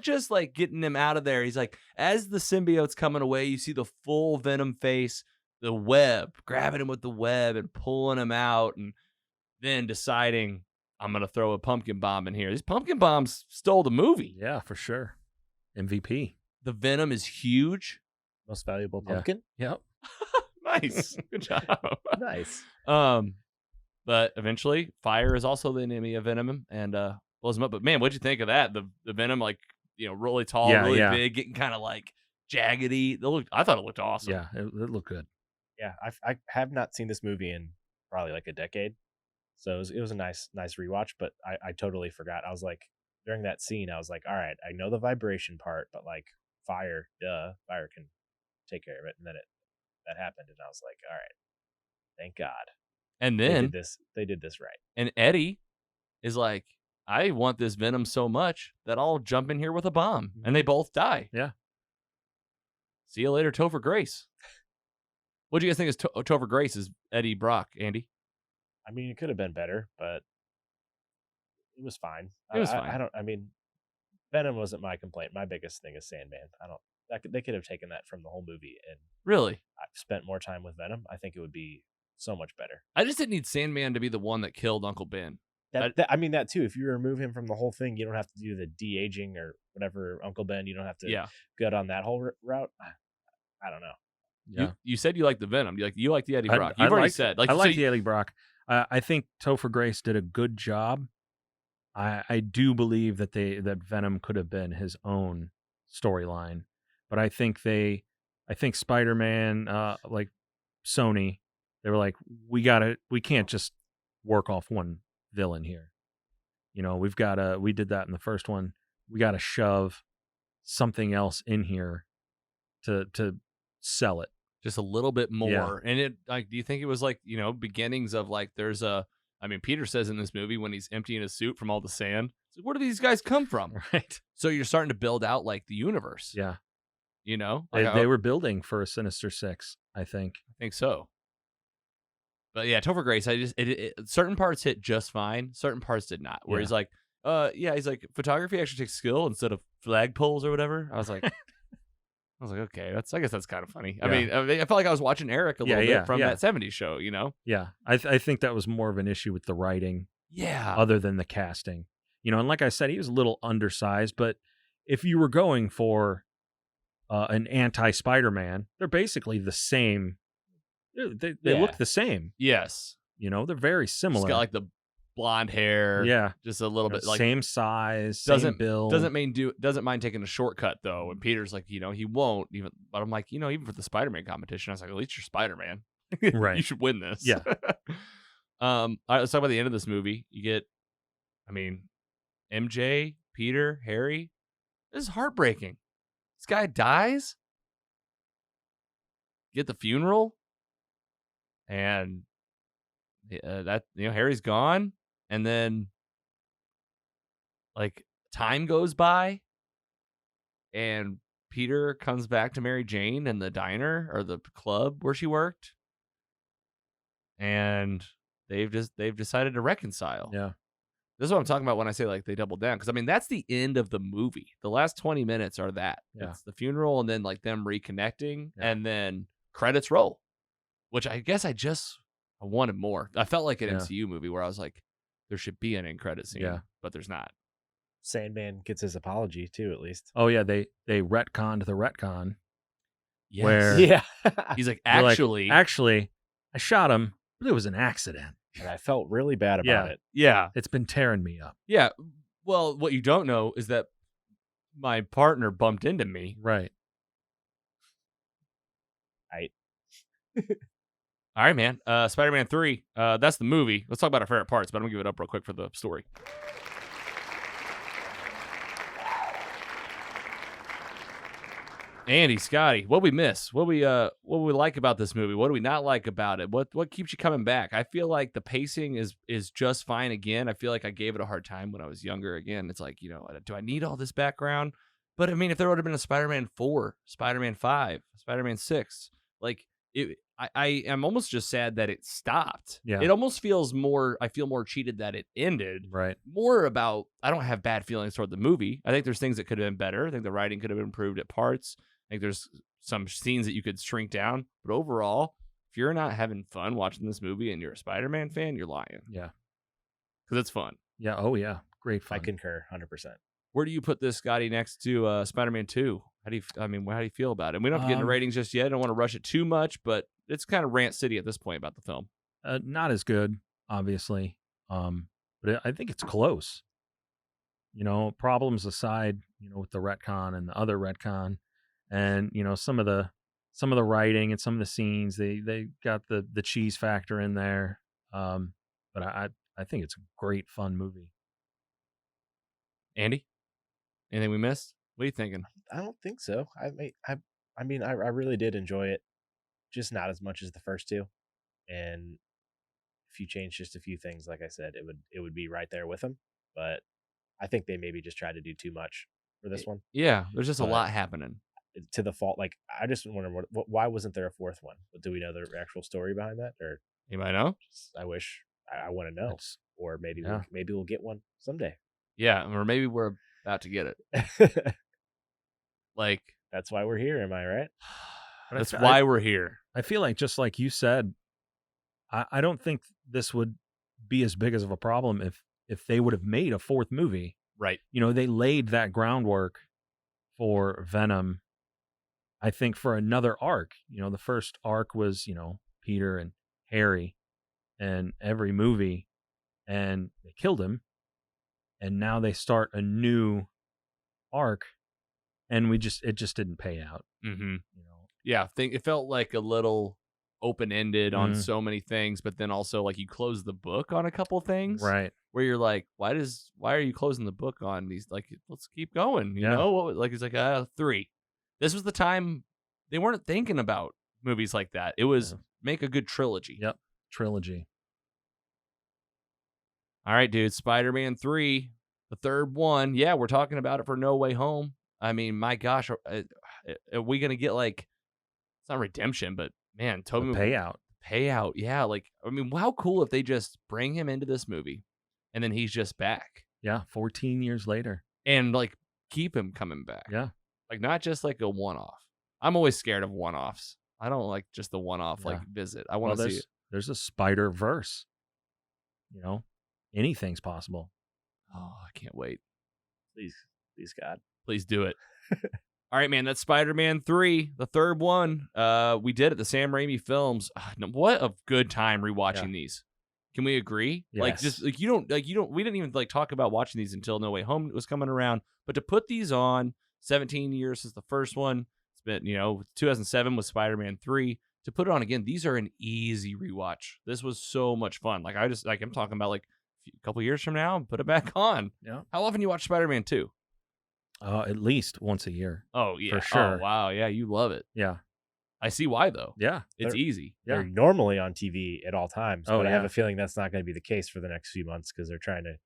just like getting him out of there. He's like, as the symbiote's coming away, you see the full Venom face, the web, grabbing him with the web and pulling him out, and then deciding, I'm going to throw a pumpkin bomb in here. These pumpkin bombs stole the movie. Yeah, for sure. MVP. The Venom is huge. Most valuable Yeah. pumpkin. Yep. Nice. Good job. Nice. But eventually, fire is also the enemy of Venom and blows him up. But man, what'd you think of that? The Venom, like, really tall, really big, getting kind of like jaggedy. I thought it looked awesome. Yeah, it looked good. Yeah, I have not seen this movie in probably like a decade, so it was a nice rewatch. But I totally forgot. I was like, during that scene, I was like, all right, I know the vibration part, but like fire can take care of it. And then that happened, and I was like, all right, thank God. And then they did this right. And Eddie is like, I want this Venom so much that I'll jump in here with a bomb, and they both die. Yeah. See you later, Topher Grace. What do you guys think is Topher Grace is Eddie Brock, Andy? I mean, it could have been better, but it was fine. It was fine. I mean, Venom wasn't my complaint. My biggest thing is Sandman. They could have taken that from the whole movie and Really? I've spent more time with Venom. I think it would be so much better. I just didn't need Sandman to be the one that killed Uncle Ben. I mean, that too. If you remove him from the whole thing, you don't have to do the de-aging or whatever, Uncle Ben. You don't have to go down that whole route. I don't know. Yeah. You said you like the Venom. You like the Eddie Brock. You've already said. I like the Eddie Brock. I think Topher Grace did a good job. I do believe that that Venom could have been his own storyline, but I think Spider-Man, like Sony, they were like, we can't just work off one villain here. We did that in the first one. We got to shove something else in here to sell it just a little bit more. Yeah. And it, like, do you think it was like, beginnings of like, Peter says in this movie when he's emptying his suit from all the sand, where do these guys come from? Right. So you're starting to build out like the universe. Yeah. They were building for a Sinister Six, I think. I think so. But yeah, Topher Grace, certain parts hit just fine. Certain parts did not. Where he's like, he's like, photography actually takes skill instead of flagpoles or whatever. I was like, okay, I guess that's kind of funny. Yeah. I mean, I felt like I was watching Eric a little bit from that 70s show, Yeah. I think that was more of an issue with the writing. Yeah. Other than the casting. And like I said, he was a little undersized, but if you were going for an anti-Spider-Man, they're basically the same. They look the same. Yes. They're very similar. He's got like the blonde hair. Yeah. Just a little bit like same size, same build. Doesn't mind taking a shortcut though. And Peter's like, he won't even, but I'm like, even for the Spider-Man competition, I was like, at least you're Spider-Man. Right. You should win this. Yeah. All right, let's talk about the end of this movie. You get, MJ, Peter, Harry. This is heartbreaking. This guy dies. Get the funeral. And Harry's gone. And then like time goes by and Peter comes back to Mary Jane in the diner or the club where she worked. And they've decided to reconcile. Yeah. This is what I'm talking about when I say like they doubled down. Because that's the end of the movie. The last 20 minutes are that. Yeah. It's the funeral and then like them reconnecting and then credits roll. Which I guess I wanted more. I felt like an MCU movie where I was like, there should be an end credit scene, Yeah. but there's not. Sandman gets his apology too, at least. Oh yeah, they retconned the retcon. Yes. Where- Yeah. He's like, They're like, actually, actually, I shot him, but it was an accident. And I felt really bad about it. yeah. It's been tearing me up. Yeah. Well, what you don't know is that my partner bumped into me. Right. All right, man. Spider-Man 3. That's the movie. Let's talk about our favorite parts, but I'm going to give it up real quick for the story. Andy, Scotty, what we miss? What we like about this movie? What do we not like about it? What keeps you coming back? I feel like the pacing is just fine again. I feel like I gave it a hard time when I was younger again. It's like, do I need all this background? But I mean, if there would have been a Spider-Man 4, Spider-Man 5, Spider-Man 6, like I am almost just sad that it stopped. Yeah. It almost feels more, I feel more cheated that it ended. Right. More about, I don't have bad feelings toward the movie. I think there's things that could have been better. I think the writing could have been improved at parts. I think there's some scenes that you could shrink down. But overall, if you're not having fun watching this movie and you're a Spider-Man fan, you're lying. Yeah. Because it's fun. Yeah. Oh yeah. Great fun. I concur 100%. Where do you put this, Scotty, next to Spider-Man 2? How do you feel about it? And we don't have to get into ratings just yet. I don't want to rush it too much, but it's kind of rant city at this point about the film. Not as good, obviously. But I think it's close. Problems aside, with the retcon and the other retcon, and some of the writing and some of the scenes, they got the cheese factor in there. But I think it's a great fun movie. Andy, anything we missed? What are you thinking? I don't think so. I mean, I really did enjoy it, just not as much as the first two. And if you change just a few things, like I said, it would be right there with them. But I think they maybe just tried to do too much for this one. Yeah, there's just a But lot happening. To the fault, like I just wonder why wasn't there a fourth one? Do we know the actual story behind that, or You might know. I wish I want to know, That's- or maybe yeah. maybe we'll get one someday. Yeah, or maybe we're about to get it. Like, That's why we're here. Am I right? But that's I- why we're here. I feel like, just like you said, I don't think this would be as big as of a problem if they would have made a fourth movie. Right. They laid that groundwork for Venom, I think, for another arc. The first arc was, Peter and Harry and every movie, and they killed him. And now they start a new arc, and it just didn't pay out. Mm-hmm. Yeah, it felt like a little open-ended on Mhm. so many things, but then also like you close the book on a couple things. Right. Where you're like, why are you closing the book on these? Like, let's keep going. You Yeah. know, it's like 3. This was the time they weren't thinking about movies like that. It was Yeah. make a good trilogy. Yep. Trilogy. All right, dude. Spider-Man 3, the third one. Yeah, we're talking about it for No Way Home. I mean, my gosh, are we gonna get like, it's not redemption, but man, The Tobey payout. Yeah, like, I mean, how cool if they just bring him into this movie and then he's just back Yeah. 14 years later. and like keep him coming back. Yeah. Like, not just like a one-off. I'm always scared of one-offs. I don't like just the one-off Yeah. like visit. I want to see it. There's a Spider-Verse. Anything's possible. Oh, I can't wait. Please, God. Please do it. All right, man. That's Spider-Man 3, the third one. We did it. The Sam Raimi films. What a good time rewatching these. Can we agree? Like, Yes. just like you don't. We didn't even like talk about watching these until No Way Home was coming around. But to put these on, 17 years since the first one. It's been 2007 with Spider-Man 3. To put it on again, these are an easy rewatch. This was so much fun. Like I'm talking about like a couple years from now, put it back on. Yeah. How often do you watch Spider-Man 2? At least once a year. Oh yeah, For sure. Oh wow, yeah, you love it. Yeah. I see why though. Yeah. It's They're- easy. Yeah. They're normally on TV at all times, Oh, but I have yeah. a feeling that's not going to be the case for the next few months because they're trying to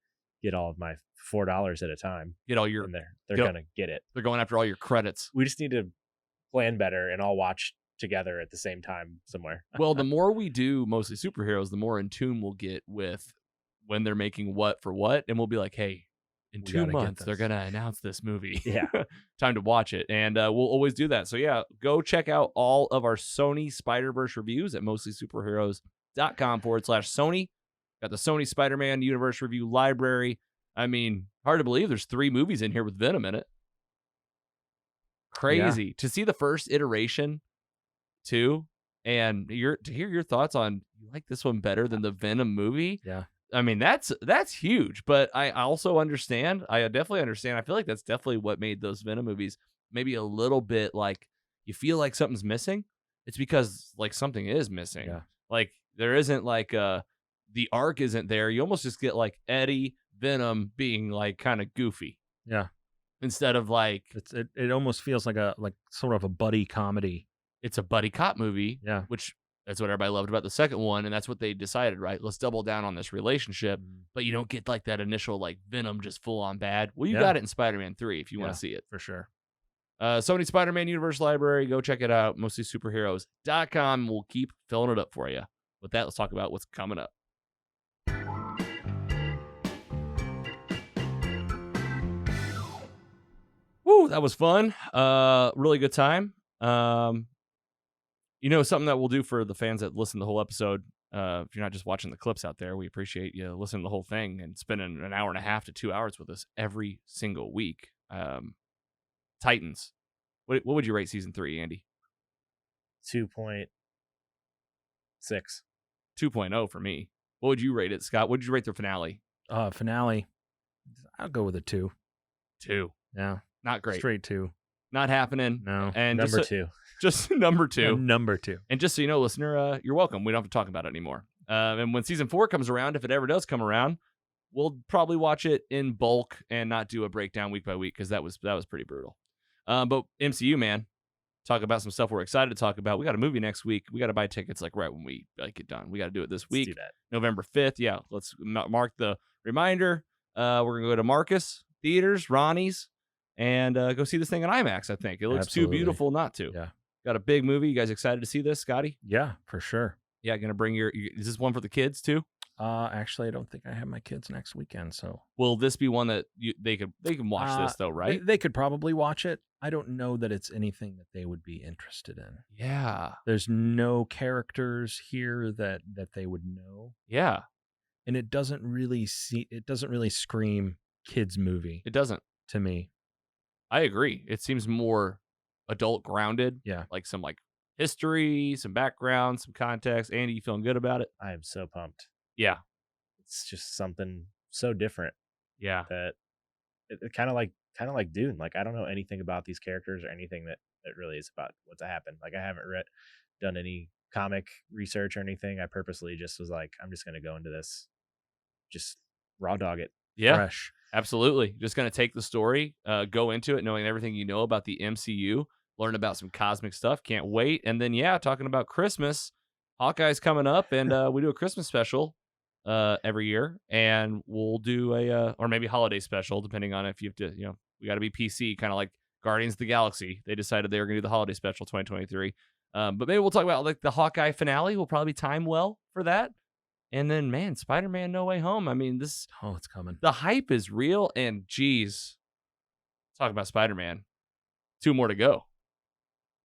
get all of my $4 at a time, Get all your. and they're Go- going to get it. They're going after all your credits. We just need to plan better and all watch together at the same time somewhere. Well, the more we do mostly superheroes, the more in tune we'll get with when they're making what for what, and we'll be like, hey, in We 2 gotta get months they're this. gonna announce this movie. Yeah. Time to watch it, and we'll always do that. So yeah, go check out all of our Sony Spider-Verse reviews at mostlysuperheroes.com/Sony. Got the Sony Spider-Man Universe Review Library. I mean, hard to believe there's 3 movies in here with Venom in it. Crazy. To see the first iteration, too, and to hear your thoughts on, you like this one better than the Venom movie? Yeah. I mean, that's huge, but I also understand. I definitely understand. I feel like that's definitely what made those Venom movies maybe a little bit like you feel like something's missing. It's because like something is missing. Yeah. Like there isn't like the arc isn't there. You almost just get like Eddie Venom being like kind of goofy. Yeah. Instead of like it almost feels like sort of a buddy comedy. It's a buddy cop movie. Yeah. Which that's what everybody loved about the second one, and that's what they decided, right? Let's double down on this relationship, but you don't get like that initial like Venom just full on bad. Well, you got it in Spider-Man 3 if you want to see it. For sure. Sony Spider-Man Universe Library, go check it out. MostlySuperheroes.com. We'll keep filling it up for you. With that, let's talk about what's coming up. Woo, that was fun. Really good time. Something that we'll do for the fans that listen to the whole episode, if you're not just watching the clips out there, we appreciate you listening to the whole thing and spending an hour and a half to 2 hours with us every single week. Titans. What would you rate season 3, Andy? 2.6. 2.0 for me. What would you rate it, Scott? What did you rate the finale? Finale, I'll go with a 2. 2. Yeah. Not great. Straight 2. Not happening. No. And number 2. Just number 2. Number 2. And just so you know, listener, you're welcome. We don't have to talk about it anymore. And when season 4 comes around, if it ever does come around, we'll probably watch it in bulk and not do a breakdown week by week because that was pretty brutal. But MCU, man, talk about some stuff we're excited to talk about. We got a movie next week. We got to buy tickets like right when we get done. We got to do it this week. Let's do that. November 5th. Yeah, let's mark the reminder. We're going to go to Marcus Theaters, Ronnie's, and go see this thing in IMAX, I think. It looks Absolutely. too beautiful not to. Yeah. Got a big movie. You guys excited to see this, Scotty? Yeah, for sure. Yeah, going to bring is this one for the kids too? Actually, I don't think I have my kids next weekend, so. Will this be one that they can watch this though, right? They could probably watch it. I don't know that it's anything that they would be interested in. Yeah. There's no characters here that they would know. Yeah. And it doesn't really scream kids movie. It doesn't. To me. I agree. It seems more adult grounded. Yeah. Like some like history, some background, some context. Andy, you feeling good about it? I am so pumped. Yeah. It's just something so different. Yeah. That it kind of like Dune. Like I don't know anything about these characters or anything that really is about what's happened. Like I haven't done any comic research or anything. I purposely just was like, I'm just gonna go into this, just raw dog it. Yeah. Fresh. Absolutely. Just going to take the story, go into it knowing everything you know about the MCU, learn about some cosmic stuff. Can't wait. And then, talking about Christmas, Hawkeye's coming up, and we do a Christmas special every year, and we'll do or maybe holiday special, depending on if you have to, we got to be PC, kind of like Guardians of the Galaxy. They decided they were going to do the holiday special 2023. But maybe we'll talk about like the Hawkeye finale. Will probably time well for that. And then, man, Spider-Man No Way Home. I mean, it's coming. The hype is real, and geez, talk about Spider-Man. 2 more to go.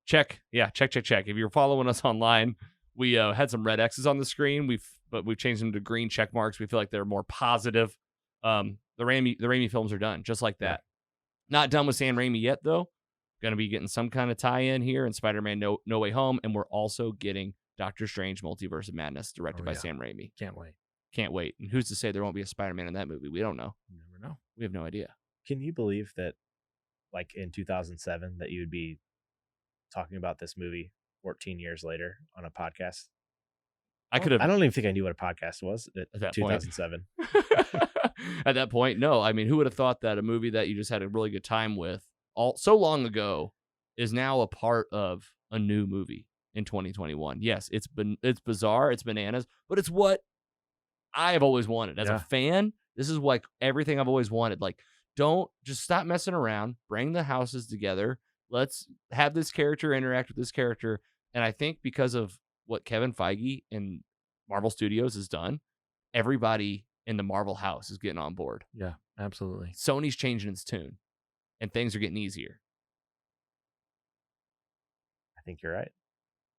Check. If you're following us online, we had some red X's on the screen. We've changed them to green check marks. We feel like they're more positive. The Raimi films are done, just like that. Yeah. Not done with Sam Raimi yet, though. Going to be getting some kind of tie-in here in Spider-Man No Way Home, and we're also getting Doctor Strange Multiverse of Madness, directed by Sam Raimi. Can't wait. And who's to say there won't be a Spider-Man in that movie? We don't know. You never know. We have no idea. Can you believe that, like in 2007, that you would be talking about this movie 14 years later on a podcast? I don't even think I knew what a podcast was at that 2007. At that point, no. I mean, who would have thought that a movie that you just had a really good time with so long ago is now a part of a new movie in 2021. Yes, it's bizarre, it's bananas, but it's what I've always wanted as a fan. This is like everything I've always wanted. Like, don't just stop messing around. Bring the houses together. Let's have this character interact with this character. And I think because of what Kevin Feige and Marvel Studios has done, everybody in the Marvel house is getting on board. Yeah, absolutely. Sony's changing its tune, and things are getting easier. I think you're right.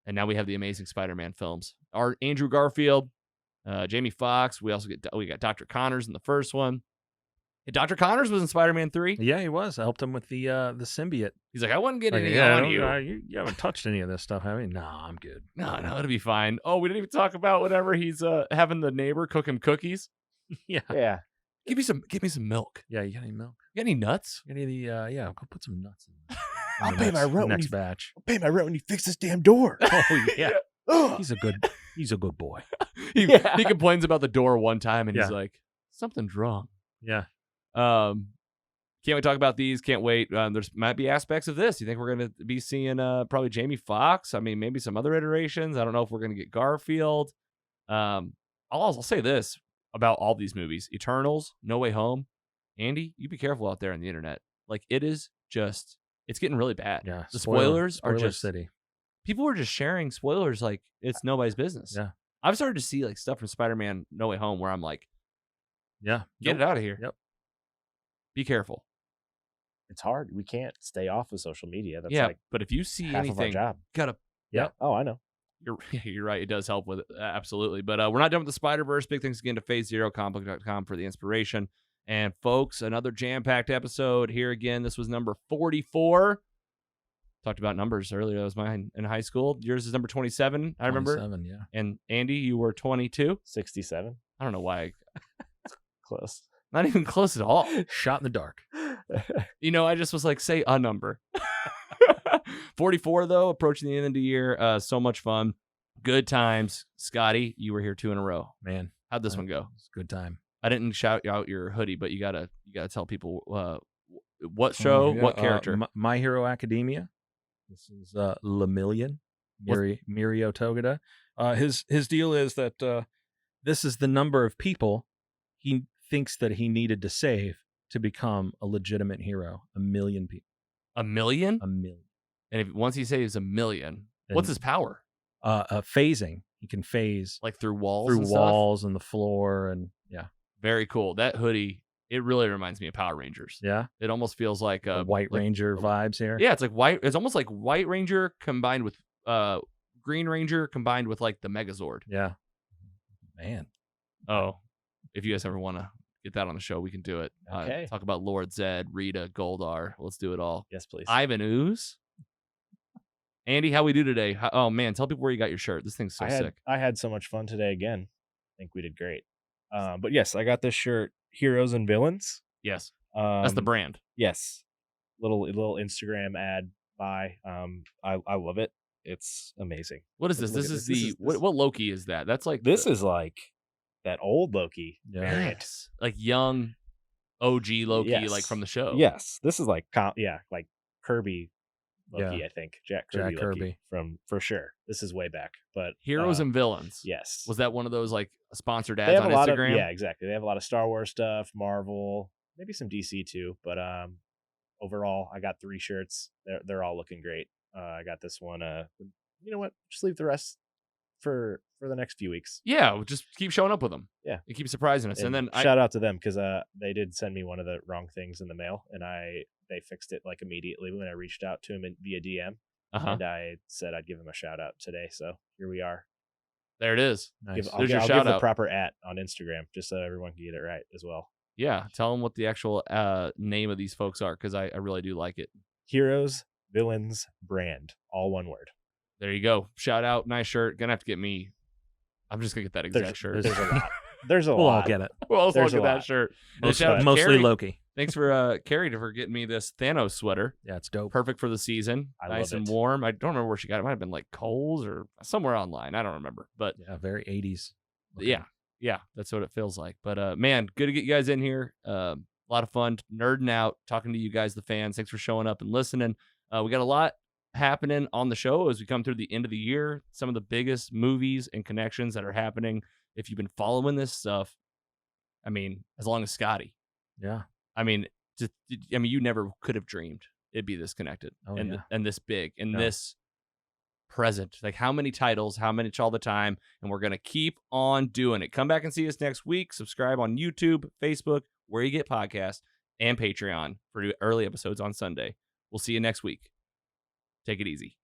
And now we have the Amazing Spider-Man films. Our Andrew Garfield, Jamie Foxx. We got Dr. Connors in the first one. Hey, Dr. Connors was in Spider-Man 3. Yeah, he was. I helped him with the symbiote. He's like, I wasn't getting Like, any on you. You haven't touched any of this stuff, have you? No, I'm good. No, it'll be fine. Oh, we didn't even talk about whenever he's having the neighbor cook him cookies. Yeah. Yeah. Give me some milk. Yeah, you got any milk? You got any nuts? You got any yeah, go put some nuts in. I'll the pay my next- rent when next you- batch. Pay my rent when you fix this damn door. Oh yeah. Ugh. He's a good boy. He complains about the door one time and he's Yeah. like, something's wrong. Yeah. Can't we talk about these? Can't wait. There's might be aspects of this. You think we're going to be seeing probably Jamie Foxx? I mean, maybe some other iterations. I don't know if we're going to get Garfield. I'll say this about all these movies: Eternals, No Way Home. Andy, you be careful out there on the internet. Like it's getting really bad. Yeah. The spoilers are Spoiler just city. people are just sharing spoilers like it's nobody's business. Yeah. I've started to see like stuff from Spider-Man No Way Home where I'm like, Yeah. get it out of here. Yep. Be careful. It's hard. We can't stay off of social media. That's yeah, like but if you see half of our anything, job. gotta. Oh, I know. You're right. It does help with it. Absolutely. But we're not done with the Spider-Verse. Big thanks again to Phase Zero, comicbook.com for the inspiration. And folks, another jam-packed episode here again. This was number 44. Talked about numbers earlier. That was mine in high school. Yours is number 27. I remember. 27, yeah. And Andy, you were 22. 67. I don't know why. Close. Not even close at all. Shot in the dark. I just was like, say a number. 44, though, approaching the end of the year. So much fun. Good times. Scotty, you were here 2 in a row. Man. How'd this one go? It's a good time. I didn't shout out your hoodie, but you gotta tell people what show, Yeah, what character. My Hero Academia. This is Lemillion, Mirio Togeda. His deal is that this is the number of people he thinks that he needed to save to become a legitimate hero. 1 million people. 1 million? 1 million. And once he saves 1 million, what's his power? Phasing. He can phase Like through walls. through and stuff? walls and the floor, and yeah. Very cool. That hoodie, it really reminds me of Power Rangers. Yeah. It almost feels like The White Ranger vibes here. Yeah, it's like white. It's almost like White Ranger combined with Green Ranger combined with like the Megazord. Yeah. Man. Oh, if you guys ever want to get that on the show, we can do it. Okay. Talk about Lord Zed, Rita, Goldar. Let's do it all. Yes, please. Ivan Ooze. Andy, how we do today? Oh man, tell people where you got your shirt. This thing's so sick. I had so much fun today again. I think we did great. But yes, I got this shirt, Heroes and Villains. Yes, that's the brand. Yes. Little Instagram ad buy. I love it. It's amazing. What is this? Look This at is this. the what Loki is that? That's like This is like that old Loki Yeah. variant. yes, like young OG Loki, Yes. like from the show. Yes. This is like like Kirby Loki, Yeah. I think. Jack Kirby Jack Loki Kirby. from for sure. This is way back. But Heroes and villains. yes. Was that one of those like sponsored They ads have on a lot Instagram? of yeah, exactly. They have a lot of Star Wars stuff, Marvel, maybe some DC too. But overall, I got 3 shirts. They're all looking great. I got this one. You know what? Just leave the rest for the next few weeks. Yeah, we'll just keep showing up with them. Yeah. They keep surprising us. And then shout out to them because they did send me one of the wrong things in the mail, and they fixed it like immediately when I reached out to them via DM, and I said I'd give them a shout out today. So here we are. There it is. Nice. I'll There's your give shout the out. proper on Instagram just so everyone can get it right as well. Yeah, tell them what the actual name of these folks are because I really do like it. Heroes, Villains, Brand, all one word. There you go. Shout out. Nice shirt. Gonna have to get me. I'm just gonna get that exact shirt. There's a lot. There's a We'll lot. all get it. Well, I'll There's get a that lot. shirt. And shout out to Mostly Carrie. Loki. Thanks for Carrie for getting me this Thanos sweater. Yeah, it's dope. Perfect for the season. I Nice love and it. warm. I don't remember where she got it. It might have been like Kohl's or somewhere online. I don't remember. But Yeah, very 80s. yeah, that's what it feels like. But man, good to get you guys in here. A lot of fun nerding out, talking to you guys, the fans. Thanks for showing up and listening. We got a lot happening on the show as we come through the end of the year. Some of the biggest movies and connections that are happening. If you've been following this stuff, I mean, as long as Scotty. Yeah. I mean, you never could have dreamed it'd be this connected and this big and this present. Like how many titles, how many all the time, and we're gonna keep on doing it. Come back and see us next week. Subscribe on YouTube, Facebook, where you get podcasts, and Patreon for early episodes on Sunday. We'll see you next week. Take it easy.